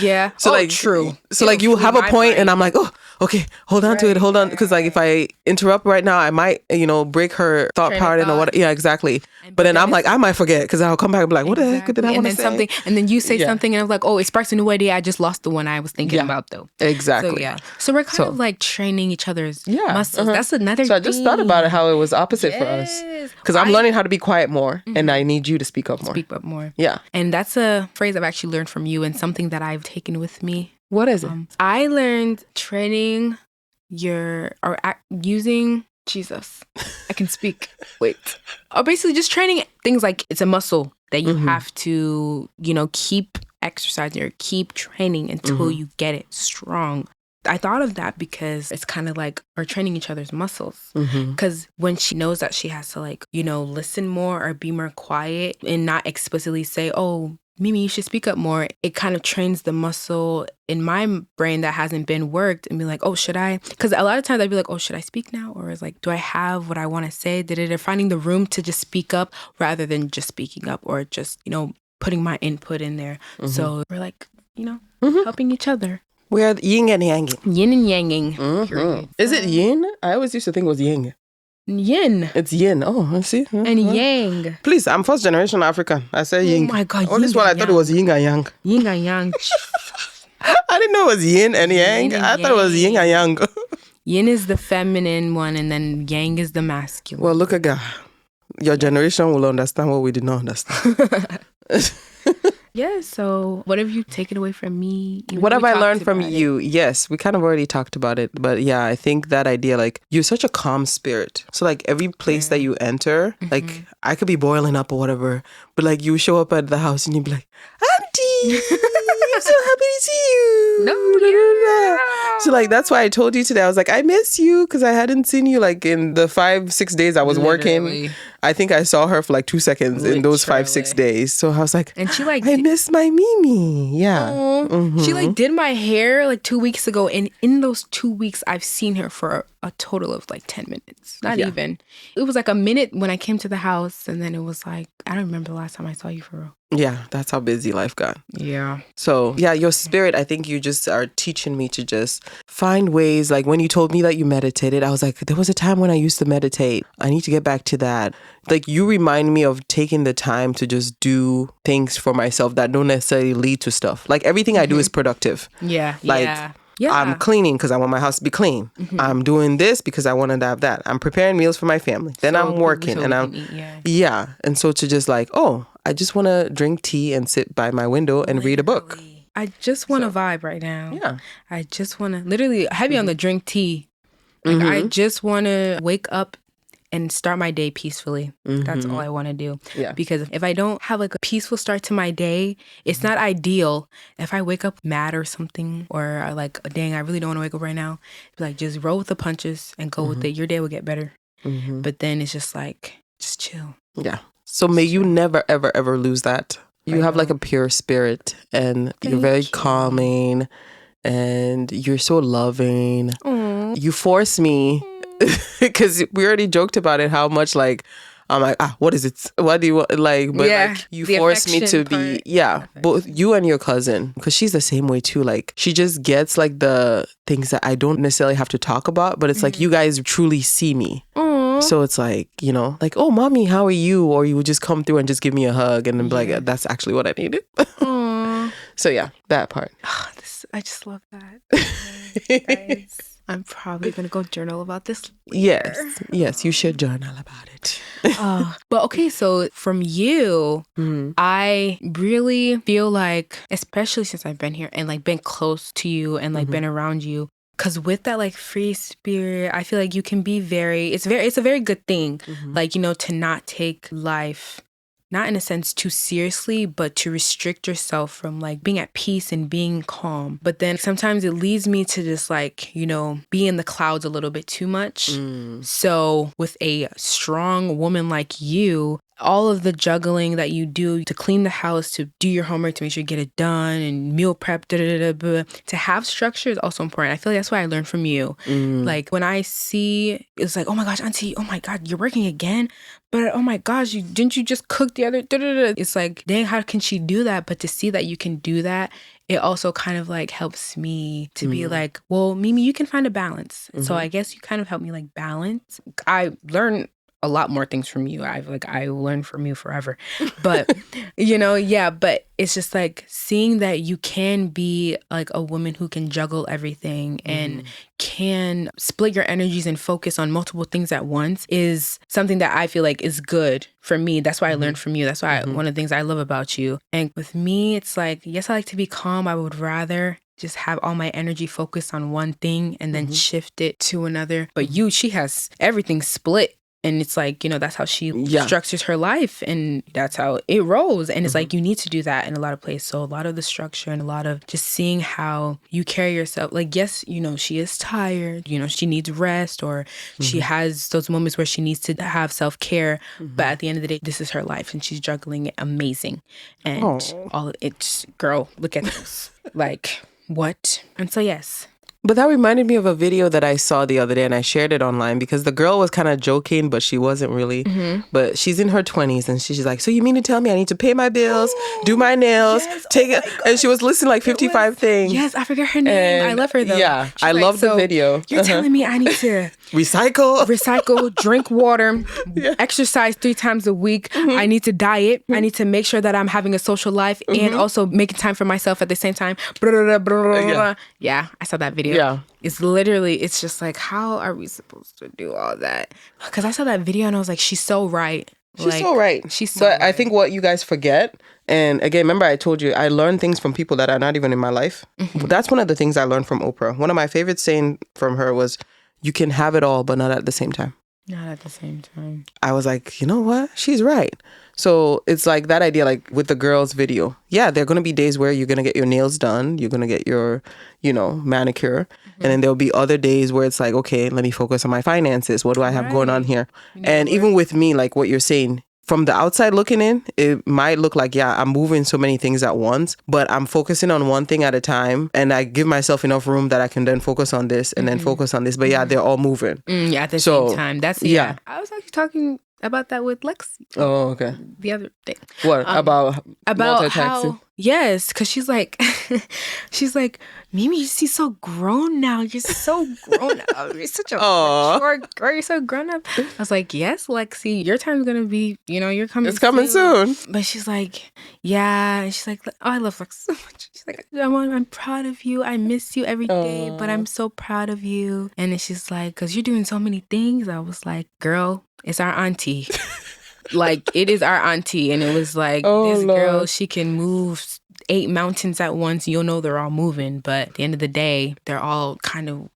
Yeah. So like true. So like you have a point and I'm like, oh, okay, hold on to it. Hold on. Because like if I interrupt right now, I might, break her thought pattern or what. Yeah, exactly. But then I'm like, I might forget, because I'll come back and be like, what the heck did I want to say? And then you say something and I'm like, oh, it sparks a new idea. I just lost the one I was thinking about though. Exactly. So we're kind of like training each other's muscles. That's another So I just thought about it, how it was opposite for us. Because I'm learning how to be quiet more and I need you to speak up more. Speak up more. Yeah. And that's a phrase I've actually learned from you and something that I've taken with me. What is it? I learned training using Jesus. I can speak. Wait. Or basically just training things like it's a muscle that you have to, keep exercising or keep training until you get it strong. I thought of that because it's kind of like we're training each other's muscles. Because when she knows that she has to like, listen more or be more quiet and not explicitly say, oh, Mimi, you should speak up more. It kind of trains the muscle in my brain that hasn't been worked and be like, oh, should I? Because a lot of times I'd be like, oh, should I speak now? Or is like, do I have what I want to say? They're finding the room to just speak up rather than just speaking up or just, putting my input in there. So we're like, helping each other. We are yin and yang. Yin and yanging. Is it yin? I always used to think it was yang. Yin. It's yin. Oh, I see. And yang. Please, I'm first generation African. I say yin. Oh my God. All this while I thought it was yin and yang. Yin and yang. I didn't know it was yin and yang. I thought it was yin and yang. Yin is the feminine one and then yang is the masculine. Well, look at God. Your generation will understand what we did not understand. Yeah, so what have you taken away from me? What have I learned from you? Yes, we kind of already talked about it. But yeah, I think that idea, like, you're such a calm spirit. So like every place that you enter, like I could be boiling up or whatever, but like you show up at the house and you'd be like, Auntie, I'm so happy to see you. No, yeah. So like, that's why I told you today. I was like, I miss you because I hadn't seen you like in the 5-6 days I was working. I think I saw her for like 2 seconds in those 5-6 days. So I was like, and she like, I miss my Mimi. Yeah. She like did my hair like 2 weeks ago. And in those 2 weeks, I've seen her for a total of like 10 minutes. Not even. It was like a minute when I came to the house. And then it was like, I don't remember the last time I saw you for real. Yeah, that's how busy life got. Yeah. So, yeah, your spirit, I think you just are teaching me to just find ways. Like when you told me that you meditated, I was like, there was a time when I used to meditate. I need to get back to that. Like you remind me of taking the time to just do things for myself that don't necessarily lead to stuff. Like everything I do is productive. Yeah. Like, yeah. I'm cleaning because I want my house to be clean. I'm doing this because I want to have that. I'm preparing meals for my family. Then I'm working and I'm eat, And so to just like, I just want to drink tea and sit by my window and read a book. I just want to vibe right now. Yeah. I just want to literally heavy on the drink tea. Like I just want to wake up and start my day peacefully. That's all I want to do. Yeah. Because if I don't have like a peaceful start to my day, it's not ideal. If I wake up mad or something, or like, dang, I really don't want to wake up right now, like just roll with the punches and go with it. Your day will get better. But then it's just like, just chill. Yeah. So may you never, ever, ever lose that. You have like a pure spirit and you're very calming and you're so loving. You force me, because we already joked about it, how much like, I'm like, what is it? What do you want? Like, but like, you force me to be, both you and your cousin, because she's the same way too. Like, she just gets like the things that I don't necessarily have to talk about, but it's like you guys truly see me. So it's like, you know, like, oh, mommy, how are you? Or you would just come through and just give me a hug and then be like, that's actually what I needed. So yeah, that part. I just love that. Guys, I'm probably going to go journal about this later. Yes, you should journal about it. But okay, so from you, I really feel like, especially since I've been here and like been close to you and like been around you, because with that like free spirit, I feel like you can be it's a very good thing. Like, you know, to not take life, not in a sense too seriously, but to restrict yourself from like being at peace and being calm. But then sometimes it leads me to just like, you know, be in the clouds a little bit too much. So with a strong woman like you, all of the juggling that you do to clean the house, to do your homework, to make sure you get it done, and meal prep, to have structure is also important. I feel like that's what I learned from you. Like when I see, it's like, oh my gosh, auntie, oh my God, you're working again? But oh my gosh, didn't you just cook the other? It's like, dang, how can she do that? But to see that you can do that, it also kind of like helps me to be like, well, Mimi, you can find a balance. So I guess you kind of help me like balance. I learn a lot more things from you. I learn from you forever. But, you know, but it's just like seeing that you can be like a woman who can juggle everything and can split your energies and focus on multiple things at once is something that I feel like is good for me. That's why I learned from you. That's why one of the things I love about you. And with me, it's like, yes, I like to be calm. I would rather just have all my energy focused on one thing and then shift it to another. But she has everything split. And it's like, you know, that's how she structures her life and that's how it rolls. And it's like, you need to do that in a lot of places. So a lot of the structure and a lot of just seeing how you carry yourself. Like, yes, you know, she is tired, you know, she needs rest or she has those moments where she needs to have self-care. But at the end of the day, this is her life and she's juggling it amazing. And all of it, girl, look at this. Like, what? And so, yes. But that reminded me of a video that I saw the other day and I shared it online because the girl was kind of joking, but she wasn't really. But she's in her 20s and she's like, so you mean to tell me I need to pay my bills, do my nails, take it? And she was listing like 55 things. Yes, I forget her name. And I love her though. Yeah, I love the video. You're telling me I need to recycle, drink water, exercise 3 times a week. I need to diet. I need to make sure that I'm having a social life and also making time for myself at the same time. Yeah, I saw that video. Yeah. It's just like, how are we supposed to do all that? Because I saw that video and I was like, she's so right. She's so right. But I think what you guys forget, and again, remember I told you, I learned things from people that are not even in my life. That's one of the things I learned from Oprah. One of my favorite saying from her was, you can have it all, but not at the same time. Not at the same time. I was like, you know what? She's right. So it's like that idea, like with the girls video. Yeah, there are going to be days where you're going to get your nails done. You're going to get your, manicure. And then there'll be other days where it's like, okay, let me focus on my finances. What do I have going on here? And even with me, like what you're saying, from the outside looking in, it might look like, yeah, I'm moving so many things at once, but I'm focusing on one thing at a time. And I give myself enough room that I can then focus on this and then focus on this. But yeah, they're all moving. At the same time. That's, yeah. I was actually talking about that with Lexi. Oh, okay. The other day. What? About how... Yes, because she's like, Mimi, you see so grown now. You're so grown up. You're such a mature girl. You're so grown up. I was like, yes, Lexi, your time's going to be, you're coming It's coming soon. But she's like, yeah. And she's like, oh, I love Lexi so much. She's like, I'm proud of you. I miss you every day, but I'm so proud of you. And then she's like, because you're doing so many things. I was like, girl, it's our auntie. Like, it is our auntie. And it was like, this girl, she can move 8 mountains at once. You'll know they're all moving. But at the end of the day, they're all kind of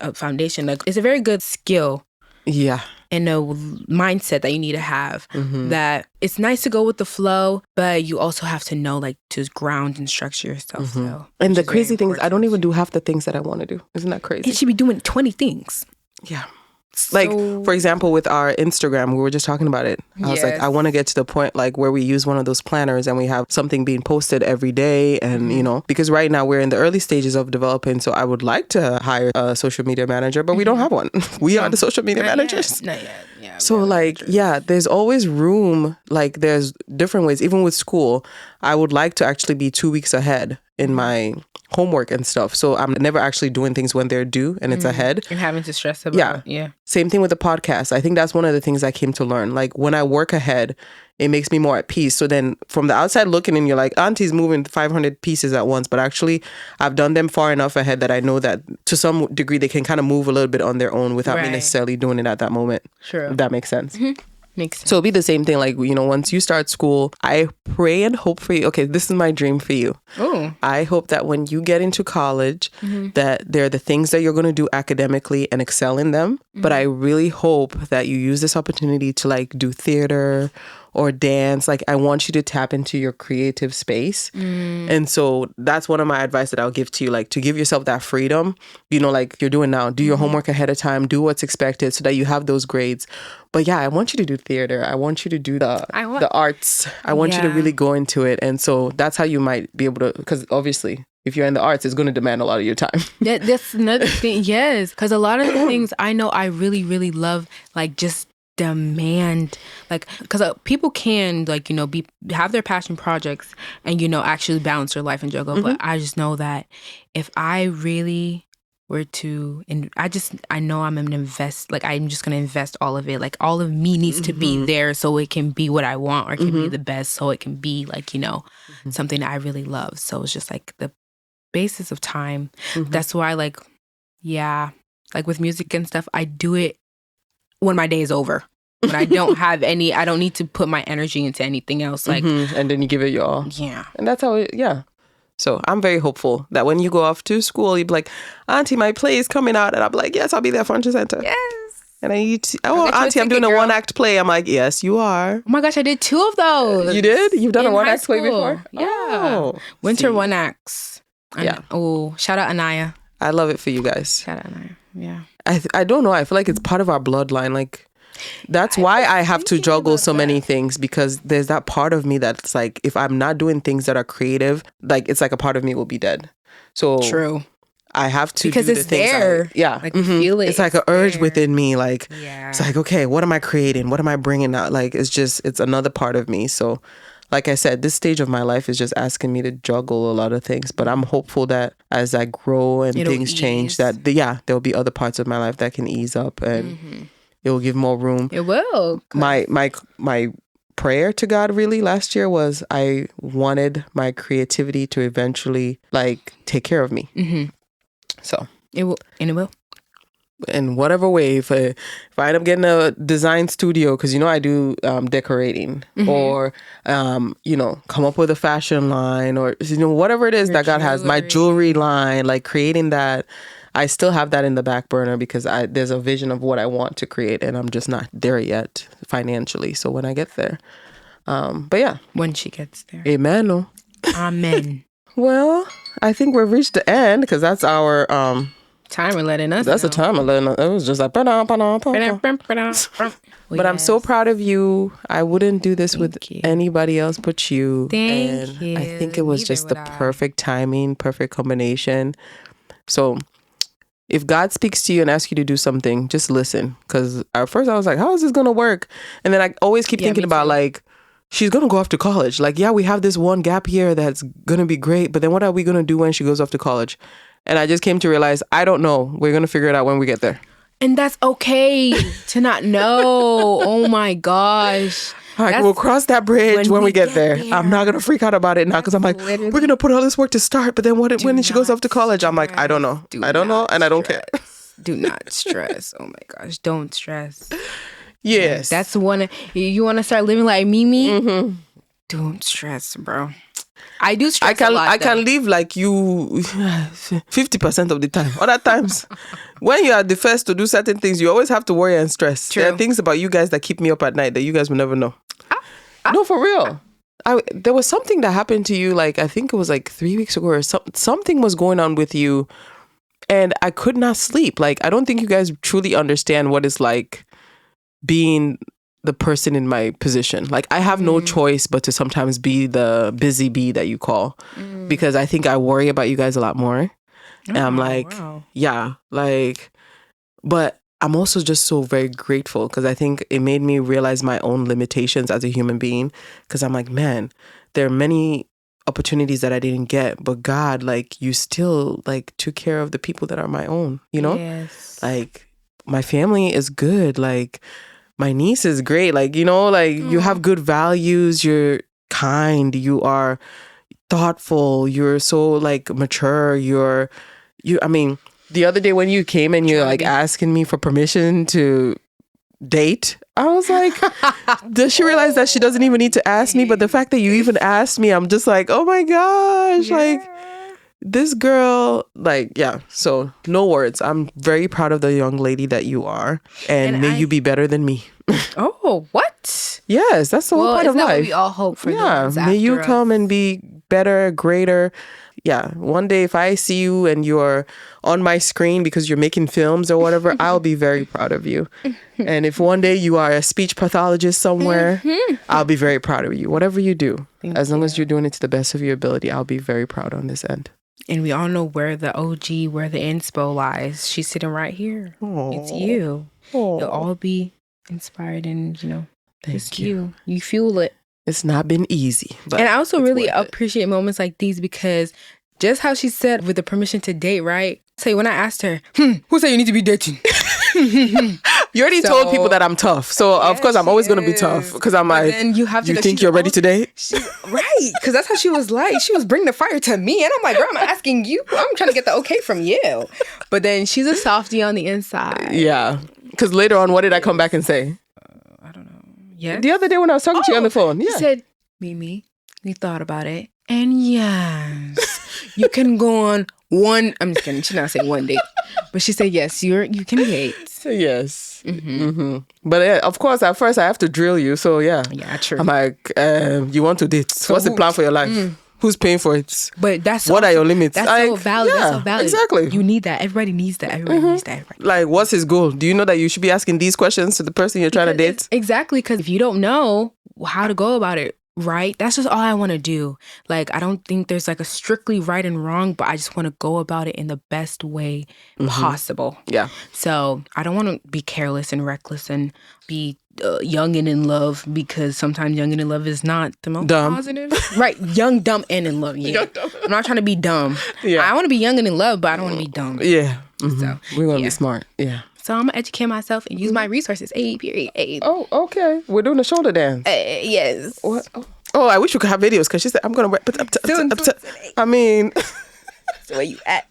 a foundation. Like, it's a very good skill. Yeah. And a mindset that you need to have. That it's nice to go with the flow, but you also have to know, like, to ground and structure yourself. So, and the crazy thing is, I don't even do half the things that I want to do. Isn't that crazy? You should be doing 20 things. Yeah. Like, for example, with our Instagram, we were just talking about it. I was like, I want to get to the point like where we use one of those planners and we have something being posted every day. And, because right now we're in the early stages of developing. So I would like to hire a social media manager, but we don't have one. We are the social media managers. Not yet. Yeah. So like, there's always room. Like there's different ways. Even with school, I would like to actually be 2 weeks ahead in my homework and stuff. So I'm never actually doing things when they're due and it's ahead. And having to stress about it. Yeah. Same thing with the podcast. I think that's one of the things I came to learn. Like when I work ahead, it makes me more at peace. So then from the outside looking in, you're like, auntie's moving 500 pieces at once. But actually, I've done them far enough ahead that I know that to some degree, they can kind of move a little bit on their own without me necessarily doing it at that moment. Sure. If that makes sense. Makes sense. So it'll be the same thing. Like, once you start school, I pray and hope for you. Okay, this is my dream for you. Oh. I hope that when you get into college, that there are the things that you're going to do academically and excel in them. But I really hope that you use this opportunity to like do theater or dance. Like, I want you to tap into your creative space. And so that's one of my advice that I'll give to you, like to give yourself that freedom, like you're doing now. Do your homework ahead of time, do what's expected so that you have those grades. But yeah, I want you to do theater. I want you to do the arts. I want you to really go into it. And so that's how you might be able to, because obviously, if you're in the arts, it's going to demand a lot of your time. That's another thing. Yes. Because a lot of the things I know I really, really love, like just demand, like, because people can, like, have their passion projects and, actually balance their life and juggle. But I just know that if I really were to, and I know I'm going to invest, like, I'm just going to invest all of it. Like, all of me needs to be there so it can be what I want, or it can be the best, so it can be, like, something that I really love. So it's just, like, the basis of time. That's why, like, like, with music and stuff, I do it when my day is over. When I don't have I don't need to put my energy into anything else. Like, and then you give it your all. Yeah. And that's how So I'm very hopeful that when you go off to school, you'll be like, Auntie, my play is coming out. And I'll be like, yes, I'll be there front and center. Yes. And I need to, Auntie, I'm doing a 1-act play. I'm like, yes, you are. Oh my gosh, I did 2 of those. You did? You've done a 1-act play before? Yeah. Oh, Winter 1-acts. Yeah. Oh, shout out Anaya. I love it for you guys. Shout out Anaya. Yeah. I don't know. I feel like it's part of our bloodline. Like, that's why I have to juggle so many things, because there's that part of me that's like, if I'm not doing things that are creative, like, it's like a part of me will be dead. So true. I have to because do it's the things there. Like you feel it. It's like an urge within me. Like, yeah. It's like, okay, what am I creating? What am I bringing out? Like, it's another part of me. So, like I said, this stage of my life is just asking me to juggle a lot of things. But I'm hopeful that as I grow and things change, that there'll be other parts of my life that can ease up and it will give more room. It will. My prayer to God really last year was I wanted my creativity to eventually like take care of me. So it will, and it will. In whatever way, if I end up getting a design studio, because I do decorating, or come up with a fashion line, or whatever it is that God has, my jewelry line, like creating that. I still have that in the back burner because there's a vision of what I want to create, and I'm just not there yet financially. So when I get there, but yeah, when she gets there, amen. Amen. Well, I think we've reached the end because that's our timer letting us. That's know. the timer letting us. It was just like. But I'm so proud of you. I wouldn't do this with anybody else but you. Thank you. I think it was just the perfect timing, perfect combination. So if God speaks to you and asks you to do something, just listen. Because at first I was like, how is this going to work? And then I always keep thinking about like, she's going to go off to college. Like, yeah, we have this one gap year that's going to be great. But then what are we going to do when she goes off to college? And I just came to realize, I don't know. We're going to figure it out when we get there. And that's okay to not know. Oh my gosh. Like, we'll cross that bridge when we get there. I'm not going to freak out about it now because I'm like, we're going to put all this work to start. But then when she goes off to college, I'm like, I don't know. I don't know. And I don't care. Do not stress. Oh my gosh. Don't stress. Yes. That's the one. You want to start living like Mimi? Mm-hmm. Don't stress, bro. I do stress a lot, I can live like you 50% of the time. Other times, when you are the first to do certain things, you always have to worry and stress. True. There are things about you guys that keep me up at night that you guys will never know. No, for real. There was something that happened to you, like, I think it was like 3 weeks ago or something was going on with you and I could not sleep. Like, I don't think you guys truly understand what it's like being the person in my position. Like, I have no choice but to sometimes be the busy bee that you call because I think I worry about you guys a lot more. And I'm like, yeah, like, but I'm also just so very grateful because I think it made me realize my own limitations as a human being because I'm like, man, there are many opportunities that I didn't get, but God, like, you still like took care of the people that are my own, you know? Yes. Like, my family is good. Like, my niece is great. Like, you know, like you have good values. You're kind. You are thoughtful. You're so like mature. I mean, the other day when you came and you're like asking me for permission to date, I was like, does she realize that she doesn't even need to ask me? But the fact that you even asked me, I'm just like, oh my gosh, like this girl, like, yeah. So no words. I'm very proud of the young lady that you are. And may you be better than me. Oh, what? Yes, that's the whole point of life. What we all hope for. Yeah, may you come and be better, greater. Yeah, one day if I see you and you're on my screen because you're making films or whatever, I'll be very proud of you. And if one day you are a speech pathologist somewhere, I'll be very proud of you. Whatever you do, as long as you're doing it to the best of your ability, I'll be very proud on this end. And we all know where the OG, where the inspo lies. She's sitting right here. Aww. It's you. Aww. You'll all be inspired and, you know, Thank you. You fuel it. It's not been easy. But and I also really appreciate moments like these because just how she said with the permission to date, right? So when I asked her, who said you need to be dating? You already told people that I'm tough. So of course I'm always going to be tough because I'm like, then you think you're ready to date? Right. Because that's how she was like. She was bringing the fire to me. And I'm like, girl, I'm asking you. I'm trying to get the okay from you. But then she's a softie on the inside. Yeah. Because later on, what did I come back and say? I don't know. Yeah. The other day when I was talking to you on the phone. Yeah. She said, Mimi, we thought about it. And yes, you can go on one. I'm just kidding. She did not say one date. But she said, yes, you can date. Yes. But of course, at first I have to drill you. So yeah. Yeah, true. I'm like, you want to date. So what's the plan for your life? Who's paying for it? But what are your limits? That's so valid. Yeah, that's so valid. Exactly. You need that. Everybody needs that. Everybody needs that. Like, what's his goal? Do you know that you should be asking these questions to the person you're trying to date? Exactly. Because if you don't know how to go about it, right? That's just all I want to do. Like, I don't think there's like a strictly right and wrong, but I just want to go about it in the best way possible. Yeah. So I don't want to be careless and reckless and be young and in love because sometimes young and in love is not the most positive. Right. Young, dumb, and in love. Yeah. I'm not trying to be dumb. Yeah. I want to be young and in love, but I don't want to be dumb. Yeah. So we want to be smart. Yeah. So I'm going to educate myself and use my resources. Period. Oh, okay. We're doing a shoulder dance. Yes. What? Oh, I wish we could have videos because she said, I'm going to wear... I mean... So where you at?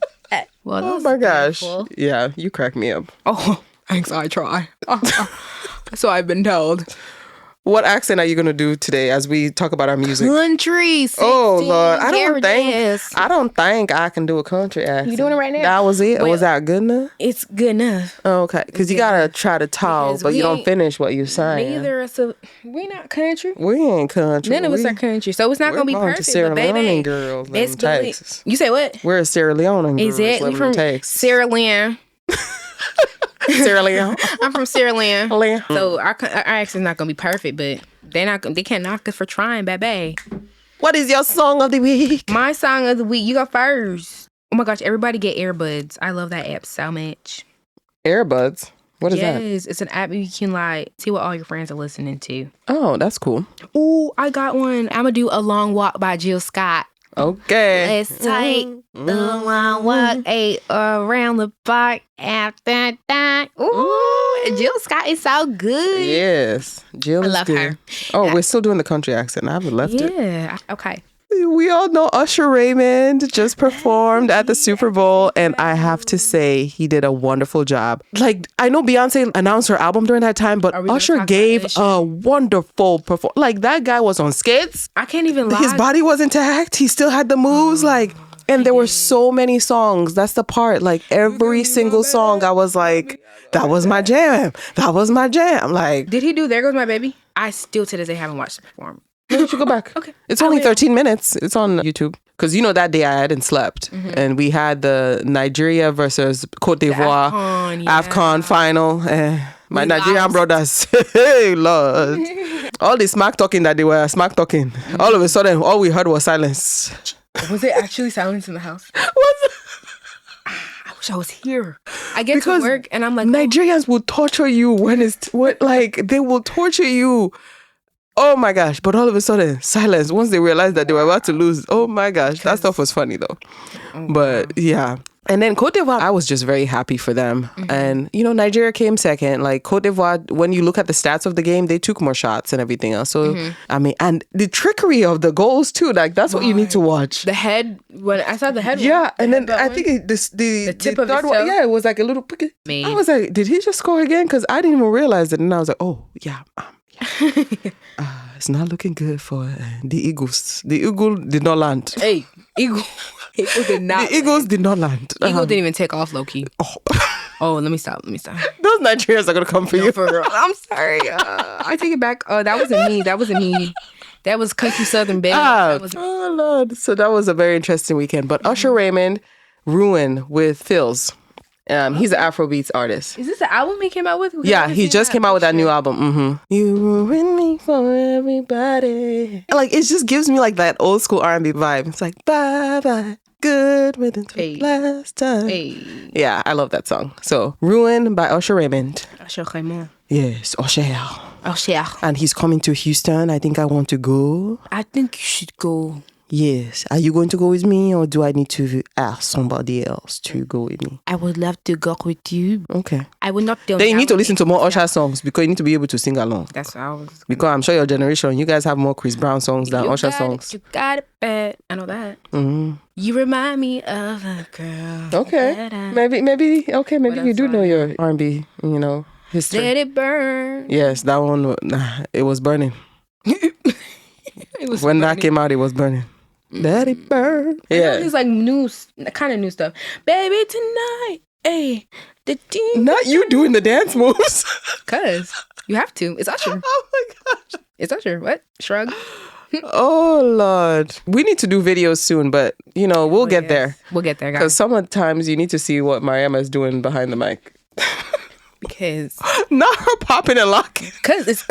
Well, oh my gosh. Yeah, you crack me up. Oh, thanks. I try. So I've been told. What accent are you going to do today as we talk about our music? Country. Oh, Lord. I don't think I can do a country accent. You doing it right now? That was it? Well, was that good enough? It's good enough. Oh, okay. Because you got to try to talk, but you don't finish what you're saying. Neither us. We not country. We ain't country. None of us are country. So it's not going to be perfect. We're Sierra Leone Leone girls living in Texas. You say what? We're Sierra Leone girls living in Texas. Sierra Leone. Sierra Leone. I'm from Sierra Leone. So our accent's not gonna be perfect, but they can't knock us for trying, baby. What is your song of the week? My song of the week. You go first. Oh my gosh, everybody get earbuds. I love that app so much. Earbuds? What is that? Yes, it's an app you can like see what all your friends are listening to. Oh, that's cool. Ooh, I got one. I'm gonna do A Long Walk by Jill Scott. Okay. Let's take a long walk around the park after that. Ooh, Jill Scott is so good. Yes, Jill is good. I love her. Oh, we're still doing the country accent. I haven't left it. Yeah. Okay. We all know Usher Raymond just performed at the Super Bowl, and I have to say he did a wonderful job. Like, I know Beyonce announced her album during that time, but Usher gave a wonderful performance. Like, that guy was on skates. I can't even lie. His body was intact. He still had the moves. And there were so many songs. That's the part. Like, every single song, I was like, that was my jam. That was my jam. Like, did he do There Goes My Baby? I still to this day haven't watched the performance. You should go back. Okay. It's only 13 minutes. It's on YouTube. Because that day I hadn't slept. Mm-hmm. And we had the Nigeria versus Cote d'Ivoire AFCON final. My Nigerian brothers. Hey, Lord. All the smack talking that they were smack talking. Mm-hmm. All of a sudden, all we heard was silence. Was it actually silence in the house? I wish I was here. I get to work and I'm like, Nigerians will torture you they will torture you. Oh my gosh. But all of a sudden, silence. Once they realized that they were about to lose. Oh my gosh. That stuff was funny though. But yeah. And then Cote d'Ivoire, I was just very happy for them. Mm-hmm. And, Nigeria came second. Like, Cote d'Ivoire, when you look at the stats of the game, they took more shots and everything else. So, I mean, and the trickery of the goals, too. Like, that's what you need to watch. The head, when I saw the head. Yeah, and then I think the tip of his toe. Yeah, it was like a little... I was like, did he just score again? Because I didn't even realize it. And I was like, oh, yeah. It's not looking good for the Eagles. The Eagle did not land. Hey, Eagle did not. The Eagles did not land. Eagle didn't even take off, low key. Oh, let me stop. Those Nigerians are gonna come for you. For real. I'm sorry. I take it back. Oh, that wasn't me. That was country Southern baby. Oh Lord. So that was a very interesting weekend. But Usher Raymond ruined with Phil's. He's an Afrobeats artist. Is this the album he came out with? Yeah, he just came out with that new album. Mm-hmm. You ruin me for everybody. Like, it just gives me like that old school R&B vibe. It's like, bye bye, good riddance last time. Hey. Yeah, I love that song. So, Ruined by Usher Raymond. Usher Raymond. Yes, Usher. Usher. And he's coming to Houston. I think I want to go. I think you should go. Yes. Are you going to go with me, or do I need to ask somebody else to go with me? I would love to go with you. Okay. I would not do. Then you need to listen to more Usher songs because you need to be able to sing along. That's what I was. Because I'm sure your generation, you guys have more Chris Brown songs than Usher songs. You got it bad. I know that. Mm-hmm. You remind me of a girl. Okay. Maybe you do know your R&B, history. Let it burn. Yes, that one, it was burning. When that came out, it was burning. Let it burn. Yeah. It's like kind of new stuff. Baby, tonight. Hey. Not you doing the dance moves. Because you have to. It's Usher. Oh my gosh. It's Usher. What? Shrug. Oh, Lord. We need to do videos soon, but, we'll get there. We'll get there, guys. Because sometimes you need to see what Mariama is doing behind the mic. Because... Not her popping and locking. Because it's...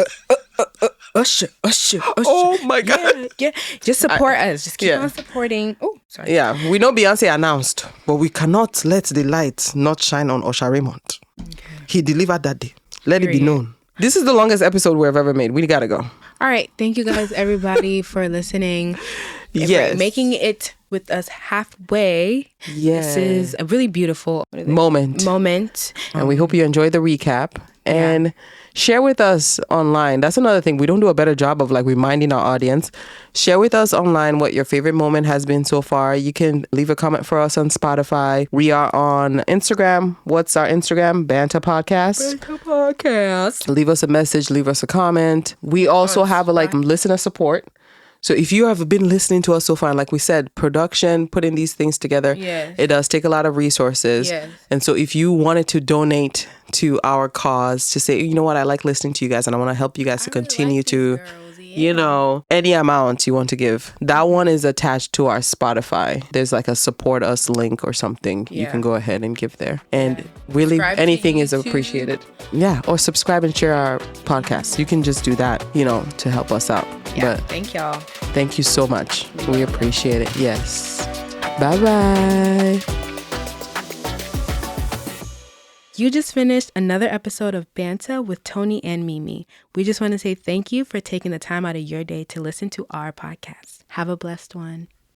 Usher. Oh my God. Yeah. Just support us. Just keep on supporting. Oh, sorry. Yeah. We know Beyonce announced, but we cannot let the light not shine on Usher Raymond. Okay. He delivered that day. Let it be known. This is the longest episode we've ever made. We gotta go. All right. Thank you guys, everybody, for listening. Yes. Making it with us halfway. Yes. This is a really beautiful moment. And we hope you enjoy the recap. and share with us online. That's another thing. We don't do a better job of like reminding our audience. Share with us online what your favorite moment has been so far. You can leave a comment for us on Spotify. We are on Instagram. What's our Instagram? Banta Podcast. Banta Podcast. Leave us a message. Leave us a comment. We also have a like listener support. So if you have been listening to us so far, and like we said, production, putting these things together, it does take a lot of resources. Yes. And so if you wanted to donate to our cause, to say, you know what, I like listening to you guys and I want to help you guys to continue to, you know, any amount you want to give. That one is attached to our Spotify. There's like a support us link or something. You can go ahead and give there. And really anything is appreciated. Yeah. Or subscribe and share our podcast. You can just do that, you know, to help us out. Yeah. But thank y'all. Thank you so much. We appreciate it. Yes. Bye-bye. You just finished another episode of Banta with Toni and Mimi. We just want to say thank you for taking the time out of your day to listen to our podcast. Have a blessed one.